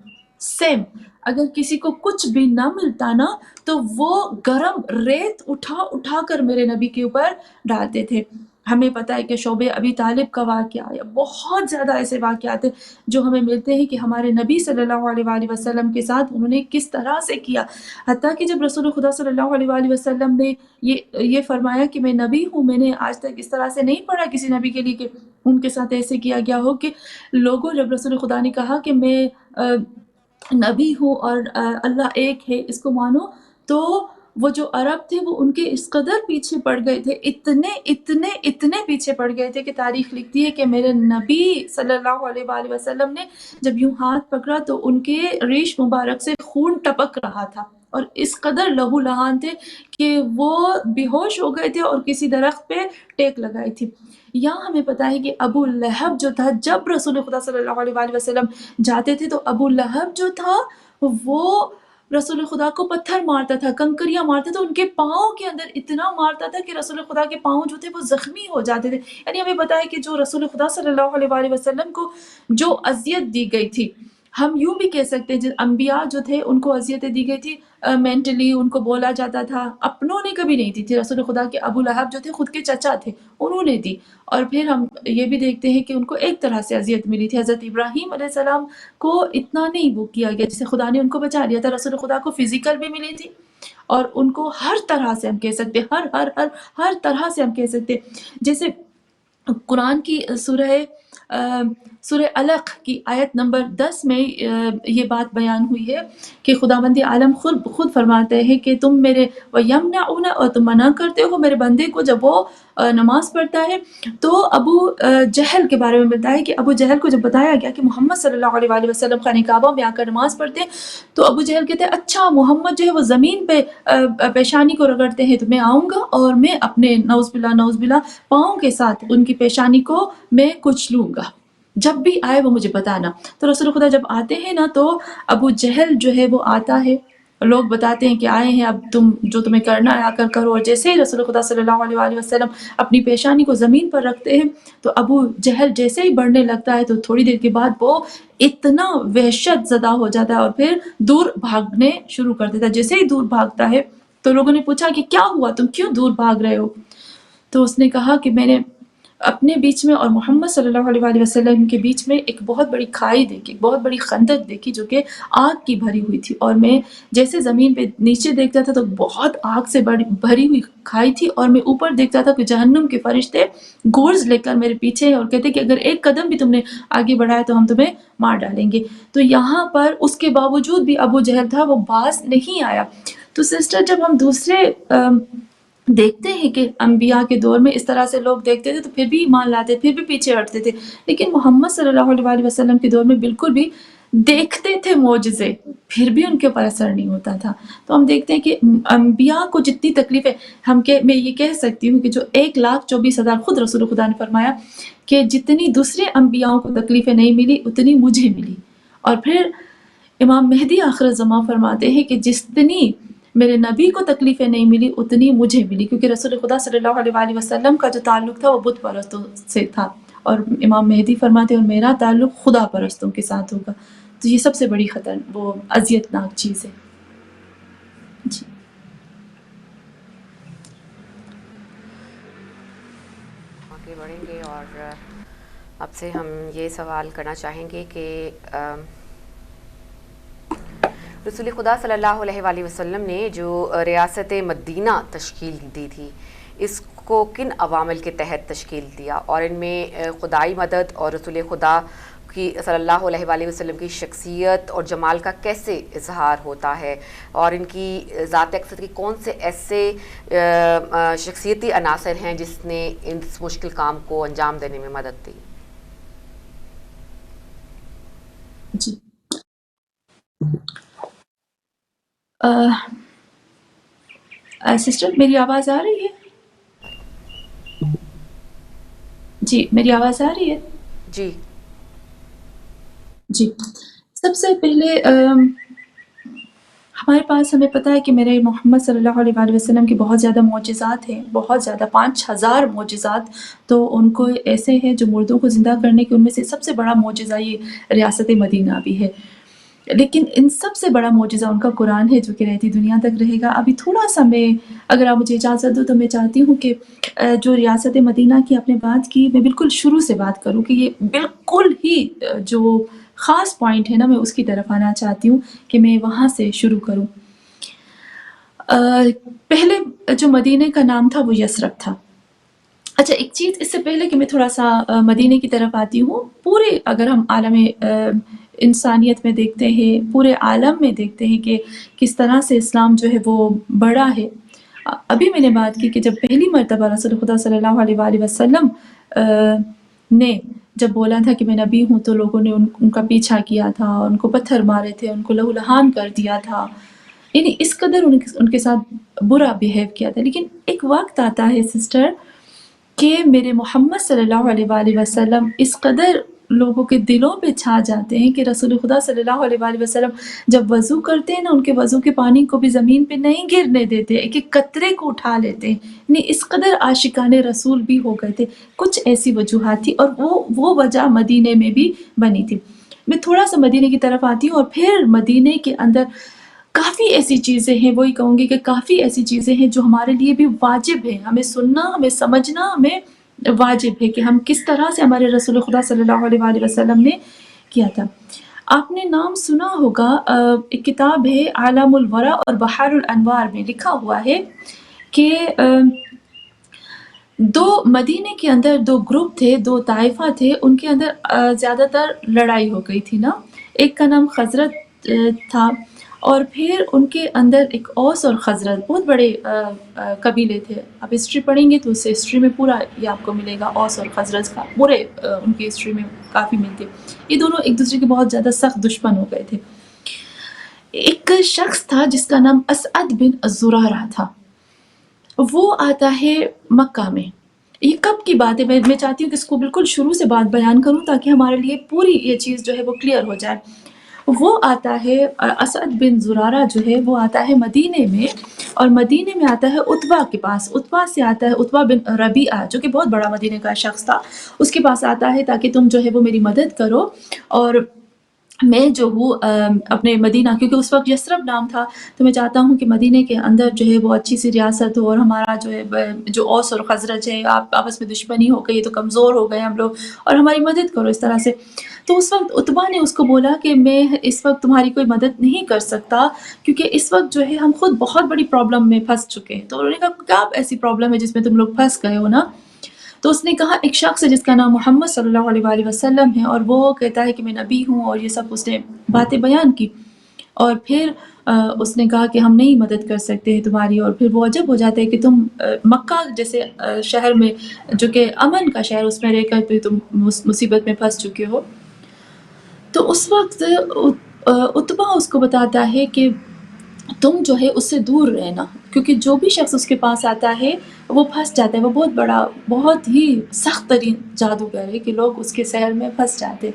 سیم۔ اگر کسی کو کچھ بھی نہ ملتا نا تو وہ گرم ریت اٹھا کر میرے نبی کے اوپر ڈالتے تھے۔ ہمیں پتہ ہے کہ شعبِ ابی طالب کا واقعہ ہے، بہت زیادہ ایسے واقعات ہیں جو ہمیں ملتے ہیں کہ ہمارے نبی صلی اللہ علیہ وآلہ وسلم کے ساتھ انہوں نے کس طرح سے کیا. حتیٰ کہ جب رسول خدا صلی اللہ علیہ وآلہ وسلم نے یہ فرمایا کہ میں نبی ہوں، میں نے آج تک اس طرح سے نہیں پڑھا کسی نبی کے لیے کہ ان کے ساتھ ایسے کیا گیا ہو کہ لوگوں، جب رسول خدا نے کہا کہ میں نبی ہوں اور اللہ ایک ہے، اس کو مانو، تو وہ جو عرب تھے وہ ان کے اس قدر پیچھے پڑ گئے تھے، اتنے پیچھے پڑ گئے تھے کہ تاریخ لکھتی ہے کہ میرے نبی صلی اللہ علیہ وآلہ وسلم نے جب یوں ہاتھ پکڑا تو ان کے ریش مبارک سے خون ٹپک رہا تھا، اور اس قدر لہو لہان تھے کہ وہ بے ہوش ہو گئے تھے اور کسی درخت پہ ٹیک لگائی تھی. یہاں ہمیں پتا ہے کہ ابو لہب جو تھا، جب رسول خدا صلی اللہ علیہ وآلہ وسلم جاتے تھے تو ابو لہب جو تھا وہ رسول خدا کو پتھر مارتا تھا، کنکریاں مارتا تھا، ان کے پاؤں کے اندر اتنا مارتا تھا کہ رسول خدا کے پاؤں جو تھے وہ زخمی ہو جاتے تھے. یعنی ہمیں پتا ہے کہ جو رسول خدا صلی اللہ علیہ وآلہ وسلم کو جو اذیت دی گئی تھی، ہم یوں بھی کہہ سکتے ہیں انبیاء جو تھے ان کو اذیتیں دی گئی تھی، مینٹلی ان کو بولا جاتا تھا، اپنوں نے کبھی نہیں دی تھی. رسول خدا کے ابو لہب جو تھے خود کے چچا تھے، انہوں نے دی. اور پھر ہم یہ بھی دیکھتے ہیں کہ ان کو ایک طرح سے اذیت ملی تھی. حضرت ابراہیم علیہ السلام کو اتنا نہیں وہ کیا گیا جسے خدا نے ان کو بچا لیا تھا. رسول خدا کو فزیکل بھی ملی تھی اور ان کو ہر طرح سے ہم کہہ سکتے، ہر طرح سے ہم کہہ سکتے. جیسے قرآن کی سورہ علق کی آیت نمبر 10 میں یہ بات بیان ہوئی ہے کہ خداوند عالم خود فرماتے ہیں کہ تم میرے وَيَمْنَعُونَ، اور تم منع کرتے ہو میرے بندے کو جب وہ نماز پڑھتا ہے. تو ابو جہل کے بارے میں بتایا کہ ابو جہل کو جب بتایا گیا کہ محمد صلی اللہ علیہ وآلہ وسلم خانہ کعبہ میں آ کر نماز پڑھتے ہیں، تو ابو جہل کہتے ہیں اچھا محمد جو ہے وہ زمین پہ پیشانی کو رگڑتے ہیں تو میں آؤں گا اور میں اپنے نعوذ باللہ پاؤں کے ساتھ ان کی پیشانی کو میں کچھ لوں گا، جب بھی آئے وہ مجھے بتانا. تو رسول خدا جب آتے ہیں نا تو ابو جہل جو ہے وہ آتا ہے، لوگ بتاتے ہیں کہ آئے ہیں، اب تم جو تمہیں کرنا ہے آ کر کرو. اور جیسے ہی رسول خدا صلی اللہ علیہ وآلہ وسلم اپنی پیشانی کو زمین پر رکھتے ہیں تو ابو جہل جیسے ہی بڑھنے لگتا ہے تو تھوڑی دیر کے بعد وہ اتنا وحشت زدہ ہو جاتا ہے اور پھر دور بھاگنے شروع کر دیتا ہے. جیسے ہی دور بھاگتا ہے تو لوگوں نے پوچھا کہ کیا ہوا، تم کیوں دور بھاگ رہے ہو؟ تو اس نے کہا کہ میں نے اپنے بیچ میں اور محمد صلی اللہ علیہ وآلہ وسلم کے بیچ میں ایک بہت بڑی کھائی دیکھی، بہت بڑی خندق دیکھی جو کہ آگ کی بھری ہوئی تھی، اور میں جیسے زمین پہ نیچے دیکھتا تھا تو بہت آگ سے بھری ہوئی کھائی تھی، اور میں اوپر دیکھتا تھا کہ جہنم کے فرشتے گورز لے کر میرے پیچھے ہیں اور کہتے کہ اگر ایک قدم بھی تم نے آگے بڑھایا تو ہم تمہیں مار ڈالیں گے. تو یہاں پر اس کے باوجود بھی ابو جہل تھا وہ باز نہیں آیا. تو سسٹر جب ہم دوسرے دیکھتے ہیں کہ انبیاء کے دور میں اس طرح سے لوگ دیکھتے تھے تو پھر بھی ایمان لاتے، پھر بھی پیچھے ہٹتے تھے، لیکن محمد صلی اللہ علیہ وآلہ وسلم کے دور میں بالکل بھی دیکھتے تھے معجزے، پھر بھی ان کے اوپر اثر نہیں ہوتا تھا. تو ہم دیکھتے ہیں کہ انبیاء کو جتنی تکلیفیں میں یہ کہہ سکتی ہوں کہ جو 1,24,000 خود رسول خدا نے فرمایا کہ جتنی دوسرے انبیاءوں کو تکلیفیں نہیں ملی اتنی مجھے ملی. اور پھر امام مہدی آخر الزمان فرماتے ہیں کہ جتنی میرے نبی کو تکلیفیں نہیں ملی اتنی مجھے ملی، کیونکہ رسول خدا صلی اللہ علیہ وآلہ وسلم کا جو تعلق تھا وہ بت پرستوں سے تھا، اور امام مہدی فرماتے ہیں اور میرا تعلق خدا پرستوں کے ساتھ ہوگا. تو یہ سب سے بڑی وہ اذیت ناک چیز ہے. جی آگے بڑھیں گے اور اب سے ہم یہ سوال کرنا چاہیں گے کہ رسول خدا صلی اللہ علیہ وآلہ وسلم نے جو ریاست مدینہ تشکیل دی تھی، اس کو کن عوامل کے تحت تشکیل دیا، اور ان میں خدائی مدد اور رسول خدا کی صلی اللہ علیہ وآلہ وسلم کی شخصیت اور جمال کا کیسے اظہار ہوتا ہے، اور ان کی ذات اقدس کے کون سے ایسے شخصیتی عناصر ہیں جس نے اس مشکل کام کو انجام دینے میں مدد دی؟ جی سسٹر میری آواز آ رہی ہے؟ جی میری آواز آ رہی ہے؟ جی جی سب سے پہلے ہمارے پاس ہمیں پتہ ہے کہ میرے محمد صلی اللہ علیہ وآلہ وسلم کی بہت زیادہ معجزات ہیں، بہت زیادہ 5,000 معجزات. تو ان کو ایسے ہیں جو مردوں کو زندہ کرنے کے، ان میں سے سب سے بڑا معجزہ یہ ریاست مدینہ بھی ہے. لیکن ان سب سے بڑا معجزہ ان کا قرآن ہے جو کہ رہتی دنیا تک رہے گا۔ ابھی تھوڑا سا میں، اگر آپ مجھے اجازت دو تو میں چاہتی ہوں کہ جو ریاست مدینہ کی آپ نے بات کی، میں بالکل شروع سے بات کروں کہ یہ بالکل ہی جو خاص پوائنٹ ہے نا، میں اس کی طرف آنا چاہتی ہوں کہ میں وہاں سے شروع کروں۔ پہلے جو مدینے کا نام تھا وہ یثرب تھا۔ اچھا، ایک چیز اس سے پہلے کہ میں تھوڑا سا مدینے کی طرف آتی ہوں، پورے اگر ہم عالم انسانیت میں دیکھتے ہیں، پورے عالم میں دیکھتے ہیں کہ کس طرح سے اسلام جو ہے وہ بڑا ہے۔ ابھی میں نے بات کی کہ جب پہلی مرتبہ رسول خدا صلی اللہ علیہ وآلہ وسلم نے جب بولا تھا کہ میں نبی ہوں، تو لوگوں نے ان کا پیچھا کیا تھا، ان کو پتھر مارے تھے، ان کو لہو لہان کر دیا تھا، یعنی اس قدر ان کے ساتھ برا بیہیو کیا تھا۔ لیکن ایک وقت آتا ہے سسٹر کہ میرے محمد صلی اللہ علیہ وآلہ وسلم اس قدر لوگوں کے دلوں پہ چھا جاتے ہیں کہ رسول خدا صلی اللہ علیہ وآلہ وسلم جب وضو کرتے ہیں نا، ان کے وضو کے پانی کو بھی زمین پہ نہیں گرنے دیتے، ایک ایک قطرے کو اٹھا لیتے ہیں، یعنی اس قدر عاشقان رسول بھی ہو گئے تھے۔ کچھ ایسی وجوہات تھی اور وہ وجہ مدینے میں بھی بنی تھی۔ میں تھوڑا سا مدینے کی طرف آتی ہوں، اور پھر مدینے کے اندر کافی ایسی چیزیں ہیں، وہی کہوں گی کہ کافی ایسی چیزیں ہیں جو ہمارے لیے بھی واجب ہے، ہمیں سننا، ہمیں سمجھنا، ہمیں واجب ہے کہ ہم کس طرح سے ہمارے رسول خدا صلی اللہ علیہ وآلہ وسلم نے کیا تھا۔ آپ نے نام سنا ہوگا، ایک کتاب ہے عالم الورا اور بحار الانوار میں لکھا ہوا ہے کہ دو مدینے کے اندر دو گروپ تھے، دو طائفہ تھے، ان کے اندر زیادہ تر لڑائی ہو گئی تھی نا۔ ایک کا نام خزرج تھا، اور پھر ان کے اندر ایک اوس اور خزرج، بہت بڑے قبیلے تھے۔ آپ ہسٹری پڑھیں گے تو اس سے ہسٹری میں پورا یہ آپ کو ملے گا، اوس اور خزرج کا پورے ان کی ہسٹری میں کافی ملتے۔ یہ دونوں ایک دوسرے کے بہت زیادہ سخت دشمن ہو گئے تھے۔ ایک شخص تھا جس کا نام اسعد بن زرارہ تھا، وہ آتا ہے مکہ میں۔ یہ کب کی بات ہے؟ میں چاہتی ہوں کہ اس کو بالکل شروع سے بات بیان کروں تاکہ ہمارے لیے پوری یہ چیز جو ہے وہ کلیئر ہو جائے۔ وہ آتا ہے، اسعد بن زرارہ جو ہے وہ آتا ہے مدینے میں، اور مدینے میں آتا ہے عتبہ کے پاس۔ عتبہ سے آتا ہے عتبہ بن ربیعہ جو کہ بہت بڑا مدینے کا شخص تھا، اس کے پاس آتا ہے تاکہ تم جو ہے وہ میری مدد کرو، اور میں جو ہوں اپنے مدینہ، کیونکہ اس وقت یثرب نام تھا، تو میں چاہتا ہوں کہ مدینے کے اندر جو ہے وہ اچھی سی ریاست ہو، اور ہمارا جو ہے جو اوس اور خزرج ہے آپس میں دشمنی ہو گئی، تو کمزور ہو گئے ہم لوگ، اور ہماری مدد کرو اس طرح سے۔ تو اس وقت عتبہ نے اس کو بولا کہ میں اس وقت تمہاری کوئی مدد نہیں کر سکتا، کیونکہ اس وقت جو ہے ہم خود بہت بڑی پرابلم میں پھنس چکے ہیں۔ تو انہوں نے کہا کیا ایسی پرابلم ہے جس میں تم لوگ پھنس گئے ہو نا؟ تو اس نے کہا ایک شخص ہے جس کا نام محمد صلی اللہ علیہ وآلہ وسلم ہے، اور وہ کہتا ہے کہ میں نبی ہوں، اور یہ سب اس نے باتیں بیان کی، اور پھر اس نے کہا کہ ہم نہیں مدد کر سکتے ہیں تمہاری، اور پھر وہ عجب ہو جاتا ہے کہ تم مکہ جیسے شہر میں جو کہ امن کا شہر، اس میں رہ کر پھر تم مصیبت میں پھنس چکے ہو۔ تو اس وقت عتبہ اس کو بتاتا ہے کہ تم جو ہے اس سے دور رہنا، کیونکہ جو بھی شخص اس کے پاس آتا ہے وہ پھنس جاتا ہے، وہ بہت بڑا، بہت ہی سخت ترین جادوگر ہے کہ لوگ اس کے سحر میں پھنس جاتے۔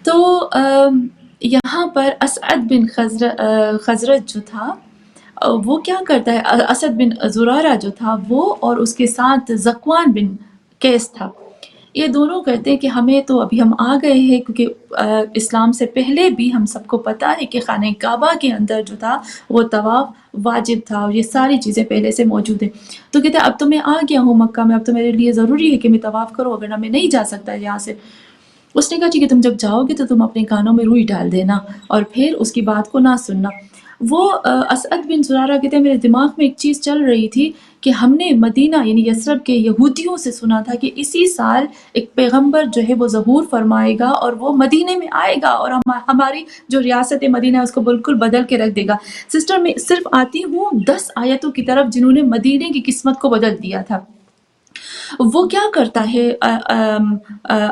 تو یہاں پر اسعد بن خزرج جو تھا وہ کیا کرتا ہے، اسد بن زرارہ جو تھا وہ، اور اس کے ساتھ ذکوان بن قیس تھا، یہ دونوں کہتے ہیں کہ ہمیں تو ابھی ہم آ گئے ہیں، کیونکہ اسلام سے پہلے بھی ہم سب کو پتہ ہے کہ خانہ کعبہ کے اندر جو تھا وہ طواف واجب تھا، اور یہ ساری چیزیں پہلے سے موجود ہیں۔ تو کہتے ہیں اب تو میں آ گیا ہوں مکہ میں، اب تو میرے لیے ضروری ہے کہ میں طواف کروں، ورنہ میں نہیں جا سکتا یہاں سے۔ اس نے کہا ٹھیک ہے، تم جب جاؤ گے تو تم اپنے کانوں میں روئی ڈال دینا، اور پھر اس کی بات کو نہ سننا۔ وہ اسعد بن زرارہ کہتے ہیں میرے دماغ میں ایک چیز چل رہی تھی کہ ہم نے مدینہ یعنی یثرب کے یہودیوں سے سنا تھا کہ اسی سال ایک پیغمبر جو ہے وہ ظہور فرمائے گا، اور وہ مدینے میں آئے گا، اور ہماری جو ریاست مدینہ ہے اس کو بالکل بدل کے رکھ دے گا۔ سسٹر میں صرف آتی ہوں 10 آیتوں کی طرف جنہوں نے مدینے کی قسمت کو بدل دیا تھا۔ وہ کیا کرتا ہے،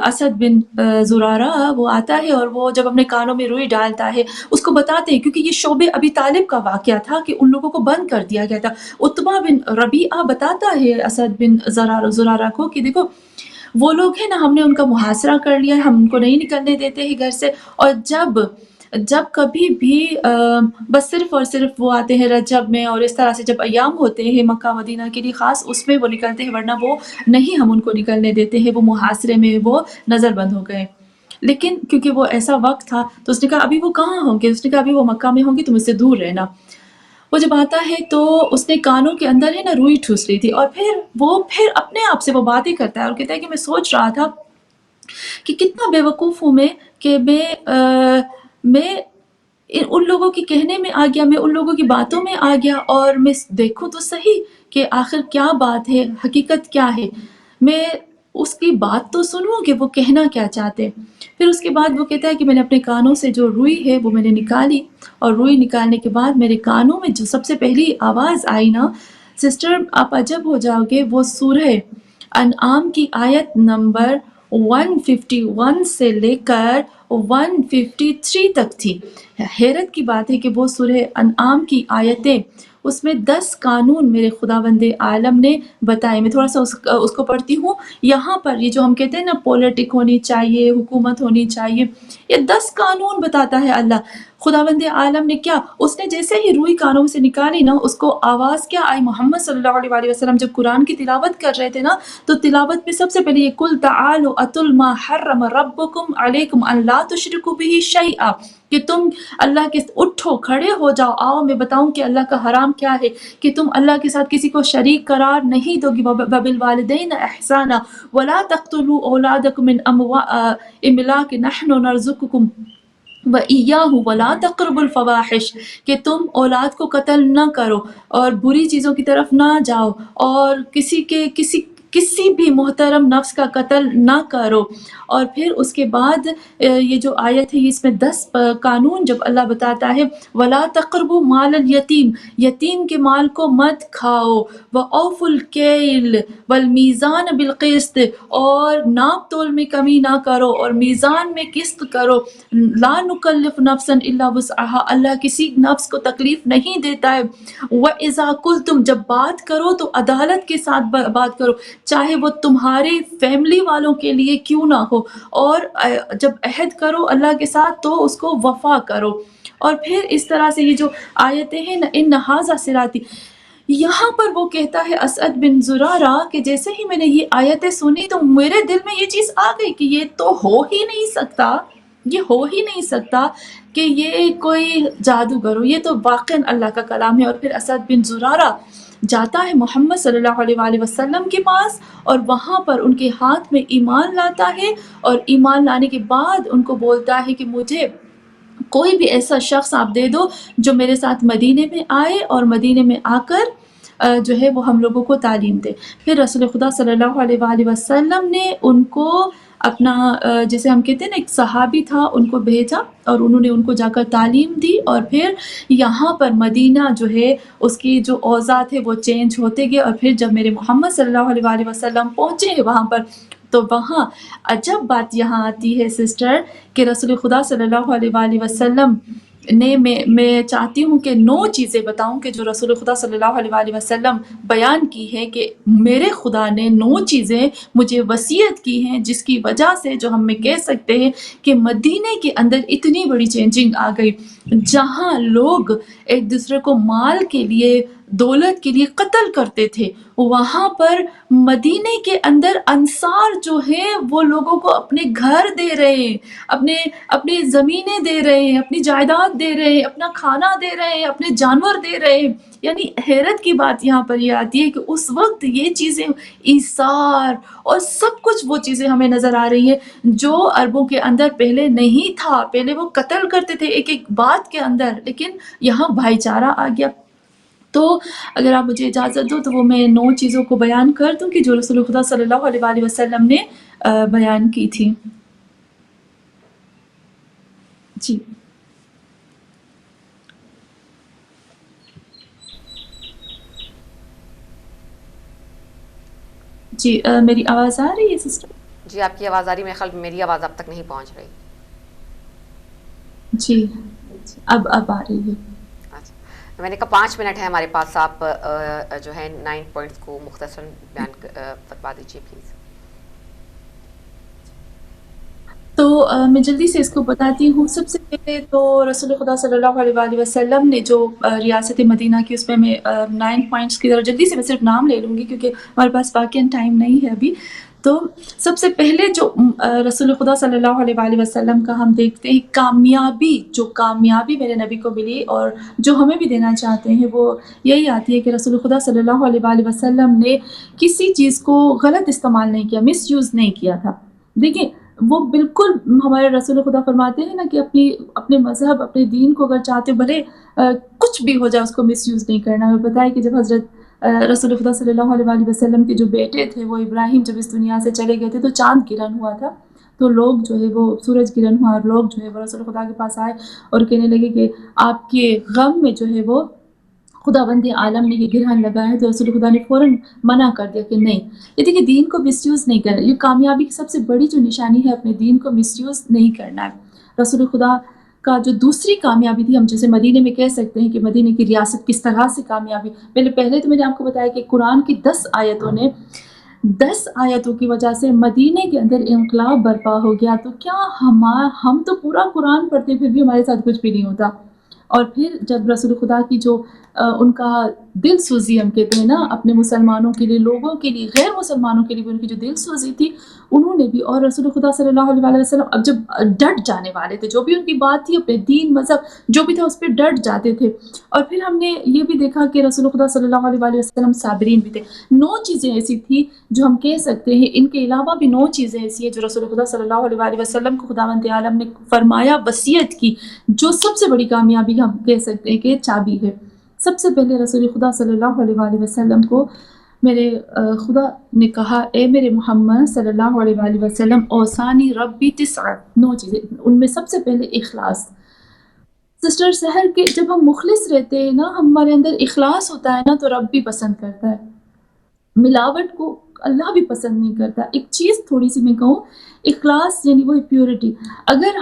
اسد بن زرارہ وہ آتا ہے، اور وہ جب اپنے کانوں میں روئی ڈالتا ہے اس کو بتاتے ہیں، کیونکہ یہ شعبے ابی طالب کا واقعہ تھا کہ ان لوگوں کو بند کر دیا گیا تھا۔ عتبہ بن ربیعہ بتاتا ہے اسد بن زرارہ کو کہ دیکھو وہ لوگ ہیں نا، ہم نے ان کا محاصرہ کر لیا ہے، ہم ان کو نہیں نکلنے دیتے ہیں گھر سے، اور جب کبھی بھی بس صرف اور صرف وہ آتے ہیں رجب میں، اور اس طرح سے جب ایام ہوتے ہیں مکہ مدینہ کے لیے خاص، اس میں وہ نکلتے ہیں، ورنہ وہ نہیں، ہم ان کو نکلنے دیتے ہیں، وہ محاصرے میں وہ نظر بند ہو گئے۔ لیکن کیونکہ وہ ایسا وقت تھا تو اس نے کہا ابھی وہ کہاں ہوں گے؟ اس نے کہا ابھی وہ مکہ میں ہوں گے، تم اس سے دور رہنا۔ وہ جب آتا ہے تو اس نے کانوں کے اندر ہے نا روئی ٹھوس لی تھی، اور پھر اپنے آپ سے وہ باتیں کرتا ہے اور کہتا ہے کہ میں سوچ رہا تھا کہ کتنا بے وقوف ہوں میں کہ میں ان لوگوں کے کہنے میں آ گیا، میں ان لوگوں کی باتوں میں آ گیا، اور میں دیکھوں تو صحیح کہ آخر کیا بات ہے، حقیقت کیا ہے، میں اس کی بات تو سنوں کہ وہ کہنا کیا چاہتے۔ پھر اس کے بعد وہ کہتا ہے کہ میں نے اپنے کانوں سے جو روئی ہے وہ میں نے نکالی، اور روئی نکالنے کے بعد میرے کانوں میں جو سب سے پہلی آواز آئی نا، سسٹر آپ عجب ہو جاؤ گے، وہ سورہ انعام کی آیت نمبر 151 سے لے کر 153 تک تھی۔ حیرت کی بات ہے کہ وہ سورہ انعام کی آیتیں، اس میں 10 قانون میرے خداوند عالم نے بتائے۔ میں تھوڑا سا اس کو پڑھتی ہوں۔ یہاں پر یہ جو ہم کہتے ہیں نا پولیٹک ہونی چاہیے، حکومت ہونی چاہیے، یہ 10 قانون بتاتا ہے اللہ۔ خداوند عالم نے کیا، اس نے جیسے ہی روئی کانوں سے نکالی نا، اس کو آواز کیا آئی، محمد صلی اللہ علیہ وآلہ وسلم جب قرآن کی تلاوت کر رہے تھے نا، تو تلاوت میں سب سے پہلے یہ قل تعالوا اتل ما حرم ربکم علیکم ان لا تشرکوا بہ شیئا، کہ تم اللہ کے اٹھو کھڑے ہو جاؤ، آؤ میں بتاؤں کہ اللہ کا حرام کیا ہے، کہ تم اللہ کے ساتھ کسی کو شریک قرار نہیں دو گی، وبالوالدین احسانا ولا تقتلوا اولادکم من املاق نحن نرزقکم وَإِيَّاهُ وَلَا تَقْرَبُوا الْفَوَاحِشَ، کہ تم اولاد کو قتل نہ کرو اور بری چیزوں کی طرف نہ جاؤ، اور کسی بھی محترم نفس کا قتل نہ کرو۔ اور پھر اس کے بعد یہ جو آیت ہے اس میں 10 قانون جب اللہ بتاتا ہے، وَلَا تَقْرَبُوا مَالَ الْيَتِيمِ، یتیم کے مال کو مت کھاؤ، وَأَوْفُوا الْكَيْلَ وَالْمِيزَانَ بِالْقِسْطِ، اور ناپ تول میں کمی نہ کرو اور میزان میں قسط کرو، لا نکلف نفسا الا وسعها، اللہ کسی نفس کو تکلیف نہیں دیتا ہے۔ وَإِذَا قُلْتُمْ، جب بات کرو تو عدالت کے ساتھ بات کرو، چاہے وہ تمہارے فیملی والوں کے لیے کیوں نہ ہو، اور جب عہد کرو اللہ کے ساتھ تو اس کو وفا کرو۔ اور پھر اس طرح سے یہ جو آیتیں ہیں نا، ان ھذا صراطی، یہاں پر وہ کہتا ہے اسعد بن زرارہ کہ جیسے ہی میں نے یہ آیتیں سنی تو میرے دل میں یہ چیز آ گئی کہ یہ تو ہو ہی نہیں سکتا، یہ ہو ہی نہیں سکتا کہ یہ کوئی جادوگر ہو، یہ تو واقعاً اللہ کا کلام ہے۔ اور پھر اسعد بن زرارہ جاتا ہے محمد صلی اللہ علیہ وآلہ وسلم کے پاس، اور وہاں پر ان کے ہاتھ میں ایمان لاتا ہے، اور ایمان لانے کے بعد ان کو بولتا ہے کہ مجھے کوئی بھی ایسا شخص آپ دے دو جو میرے ساتھ مدینے میں آئے اور مدینے میں آ کر جو ہے وہ ہم لوگوں کو تعلیم دے۔ پھر رسول خدا صلی اللہ علیہ وآلہ وسلم نے ان کو اپنا جیسے ہم کہتے ہیں نا ایک صحابی تھا، ان کو بھیجا اور انہوں نے ان کو جا کر تعلیم دی، اور پھر یہاں پر مدینہ جو ہے اس کی جو اوضاع تھے وہ چینج ہوتے گئے۔ اور پھر جب میرے محمد صلی اللہ علیہ وآلہ وسلم پہنچے ہیں وہاں پر، تو وہاں عجب بات یہاں آتی ہے سسٹر کہ رسول خدا صلی اللہ علیہ وآلہ وسلم نے میں چاہتی ہوں کہ 9 چیزیں بتاؤں کہ جو رسول خدا صلی اللہ علیہ وآلہ وسلم بیان کی ہے، کہ میرے خدا نے 9 چیزیں مجھے وصیت کی ہیں، جس کی وجہ سے جو ہم میں کہہ سکتے ہیں کہ مدینے کے اندر اتنی بڑی چینجنگ آ گئی، جہاں لوگ ایک دوسرے کو مال کے لیے، دولت کے لیے قتل کرتے تھے، وہاں پر مدینے کے اندر انصار جو ہیں وہ لوگوں کو اپنے گھر دے رہے ہیں، اپنی زمینیں دے رہے ہیں، اپنی جائیداد دے رہے ہیں، اپنا کھانا دے رہے ہیں، اپنے جانور دے رہے ہیں۔ یعنی حیرت کی بات یہاں پر یہ آتی ہے کہ اس وقت یہ چیزیں ایثار اور سب کچھ وہ چیزیں ہمیں نظر آ رہی ہیں جو عربوں کے اندر پہلے نہیں تھا۔ پہلے وہ قتل کرتے تھے ایک ایک بات کے اندر، لیکن یہاں بھائی چارہ آ گیا۔ تو اگر آپ مجھے اجازت دو تو وہ میں 9 چیزوں کو بیان کر دوں کہ جو رسول خدا صلی اللہ علیہ وآلہ وسلم نے بیان کی تھی۔ جی جی میری آواز آ رہی ہے سسٹر؟ جی آپ کی آواز آ رہی، میرے خیال میں میری آواز اب تک نہیں پہنچ رہی۔ جی اب آ رہی ہے۔ میں نے کہا 5 منٹ ہے ہمارے پاس، آپ جو ہے 9 پوائنٹس کو مختصراً بیان فرما دیجیے پلیز۔ تو میں جلدی سے اس کو بتاتی ہوں۔ سب سے پہلے تو رسول خدا صلی اللہ علیہ وآلہ وسلم نے جو ریاست مدینہ کی، اس میں 9 پوائنٹس کی طرح جلدی سے میں صرف نام لے لوں گی کیونکہ ہمارے پاس باقی ٹائم نہیں ہے ابھی۔ تو سب سے پہلے جو رسول خدا صلی اللہ علیہ وآلہ وسلم کا ہم دیکھتے ہیں کامیابی، جو کامیابی میرے نبی کو ملی اور جو ہمیں بھی دینا چاہتے ہیں، وہ یہی آتی ہے کہ رسول خدا صلی اللہ علیہ وآلہ وسلم نے کسی چیز کو غلط استعمال نہیں کیا، مس یوز نہیں کیا تھا. دیکھیں وہ بالکل ہمارے رسول خدا فرماتے ہیں نا کہ اپنے مذہب، اپنے دین کو اگر چاہتے ہو بھلے کچھ بھی ہو جائے اس کو مس یوز نہیں کرنا. ہمیں پتہ ہے کہ جب حضرت رسول خدا صلی اللہ علیہ وآلہ وسلم کے جو بیٹے تھے وہ ابراہیم جب اس دنیا سے چلے گئے تھے تو چاند گرہن ہوا تھا، تو لوگ جو ہے وہ سورج گرہن ہوا اور لوگ جو ہے وہ رسول خدا کے پاس آئے اور کہنے لگے کہ آپ کے غم میں جو ہے وہ خداوند عالم نے یہ گرہن لگا ہے. تو رسول خدا نے فوراً منع کر دیا کہ نہیں، یہ دیکھیں دین کو مس یوز نہیں کرنا. یہ کامیابی کی سب سے بڑی جو نشانی ہے اپنے دین کو مس یوز نہیں کرنا ہے. رسول خدا کا جو دوسری کامیابی تھی، ہم جیسے مدینے میں کہہ سکتے ہیں کہ مدینے کی ریاست کس طرح سے کامیابی. پہلے تو میں نے آپ کو بتایا کہ قرآن کی 10 آیتوں کی وجہ سے مدینے کے اندر انقلاب برپا ہو گیا. تو کیا ہم تو پورا قرآن پڑھتے پھر بھی ہمارے ساتھ کچھ بھی نہیں ہوتا. اور پھر جب رسول خدا کی جو ان کا دل سوزی ہم کہتے ہیں نا اپنے مسلمانوں کے لیے، لوگوں کے لیے، غیر مسلمانوں کے لیے بھی ان کی جو دل سوزی تھی، انہوں نے بھی، اور رسول خدا صلی اللہ علیہ وسلم اب جب ڈٹ جانے والے تھے، جو بھی ان کی بات تھی اپنے دین مذہب جو بھی تھا اس پہ ڈٹ جاتے تھے. اور پھر ہم نے یہ بھی دیکھا کہ رسول خدا صلی اللہ علیہ وسلم صابرین بھی تھے. 9 چیزیں ایسی تھی جو ہم کہہ سکتے ہیں، ان کے علاوہ بھی 9 چیزیں ایسی ہیں جو رسول خدا صلی اللہ علیہ وسلم کو خداوند عالم نے فرمایا، وصیت کی، جو سب سے بڑی کامیابی ہم کہہ سکتے ہیں کہ چابی ہے. سب سے پہلے رسول خدا صلی اللہ علیہ وسلم کو میرے خدا نے کہا، اے میرے محمد صلی اللہ علیہ وسلم، اوصانی ربی 9 چیزیں. ان میں سب سے پہلے اخلاص. سسٹر سحر کے جب ہم مخلص رہتے ہیں نا، ہمارے اندر اخلاص ہوتا ہے نا، تو رب بھی پسند کرتا ہے. ملاوٹ کو اللہ بھی پسند نہیں کرتا. ایک چیز تھوڑی سی میں کہوں، اخلاص یعنی وہ پیورٹی. اگر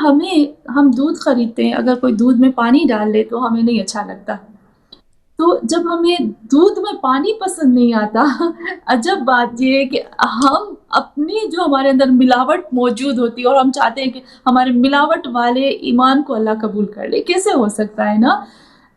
ہم دودھ خریدتے ہیں، اگر کوئی دودھ میں پانی ڈال لے تو ہمیں نہیں اچھا لگتا. تو جب ہمیں دودھ میں پانی پسند نہیں آتا، عجب بات یہ ہے کہ ہم اپنی جو ہمارے اندر ملاوٹ موجود ہوتی ہے اور ہم چاہتے ہیں کہ ہمارے ملاوٹ والے ایمان کو اللہ قبول کر لے. کیسے ہو سکتا ہے نا؟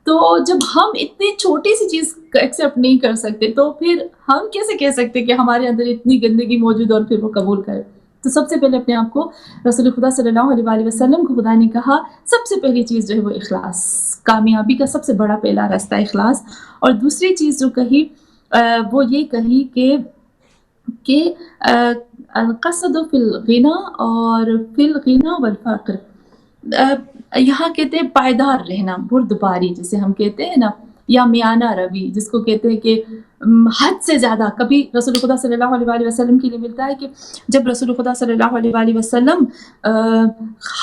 تو جب ہم اتنی چھوٹی سی چیز ایکسیپٹ نہیں کر سکتے تو پھر ہم کیسے کہہ سکتے کہ ہمارے اندر اتنی گندگی موجود اور پھر وہ قبول کرے. تو سب سے پہلے اپنے آپ کو رسول خدا صلی اللہ علیہ وسلم کو خدا نے کہا سب سے پہلی چیز جو ہے وہ اخلاص. کامیابی کا سب سے بڑا پہلا راستہ اخلاص. اور دوسری چیز جو کہی وہ یہ کہی کہ القصد فی الغنا اور فی الغنا والفقر. یہاں کہتے ہیں پائیدار رہنا، بردباری جسے ہم کہتے ہیں نا، یا میانہ روی جس کو کہتے ہیں کہ حد سے زیادہ. کبھی رسول خدا صلی اللہ علیہ وسلم کے لیے ملتا ہے کہ جب رسول خدا صلی اللہ علیہ وسلم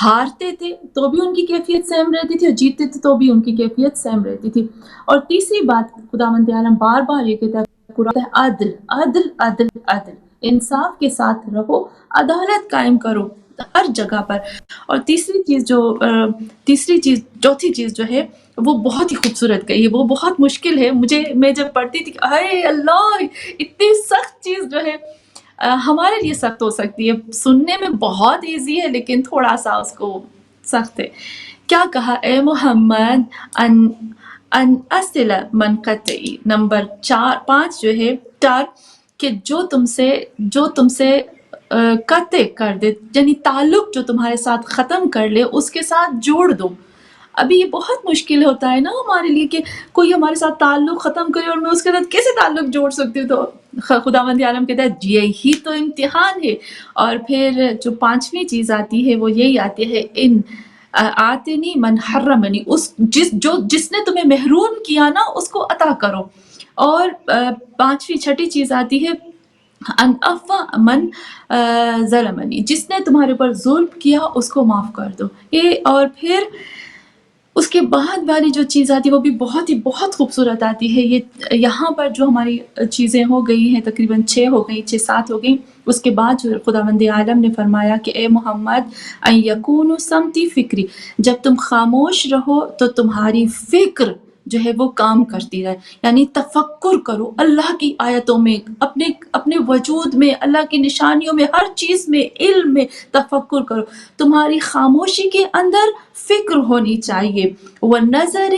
ہارتے تھے تو بھی ان کی کیفیت سیم رہتی تھی اور جیتتے تھے تو بھی ان کی کیفیت سیم رہتی تھی. اور تیسری بات خداوند عالم بار بار یہ کہتا ہے قرآن، عدل عدل عدل عدل. انصاف کے ساتھ رہو، عدالت قائم کرو ہر جگہ پر. اور چوتھی چیز جو ہے وہ بہت ہی خوبصورت کہی ہے، وہ بہت مشکل ہے. میں جب پڑھتی تھی کہ اے اللہ، اتنی سخت چیز جو ہے ہمارے لیے سخت ہو سکتی ہے، سننے میں بہت ایزی ہے لیکن تھوڑا سا اس کو سخت ہے. کیا کہا؟ اے محمد ان اصل من قطعی. نمبر 5 جو ہے کہ جو تم سے قطع کر دے، یعنی تعلق جو تمہارے ساتھ ختم کر لے اس کے ساتھ جوڑ دو. ابھی یہ بہت مشکل ہوتا ہے نا ہمارے لیے کہ کوئی ہمارے ساتھ تعلق ختم کرے اور میں اس کے ساتھ کیسے تعلق جوڑ سکتی ہوں. تو خداوند عالم کہتا ہے یہی تو امتحان ہے. اور پھر جو 5ویں چیز آتی ہے وہ یہی آتی ہے، ان آتنی من حرمنی. جس نے تمہیں محروم کیا نا اس کو عطا کرو. اور 6ٹھی چیز آتی ہے ان عفا من ظلمنی. جس نے تمہارے اوپر ظلم کیا اس کو معاف کر دو. اور پھر اس کے بعد والی جو چیز آتی ہے وہ بھی بہت خوبصورت آتی ہے. یہ یہاں پر جو ہماری چیزیں ہو گئی ہیں تقریباً 6-7 ہو گئی. اس کے بعد جو خداوند عالم نے فرمایا کہ اے محمد ان یکونوا سمتی فکری. جب تم خاموش رہو تو تمہاری فکر جو ہے وہ کام کرتی رہے، یعنی تفکر کرو اللہ کی آیتوں میں، اپنے وجود میں، اللہ کی نشانیوں میں، ہر چیز میں، علم میں تفکر کرو. تمہاری خاموشی کے اندر فکر ہونی چاہیے. وَالنَّظَرِ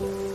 Thank you.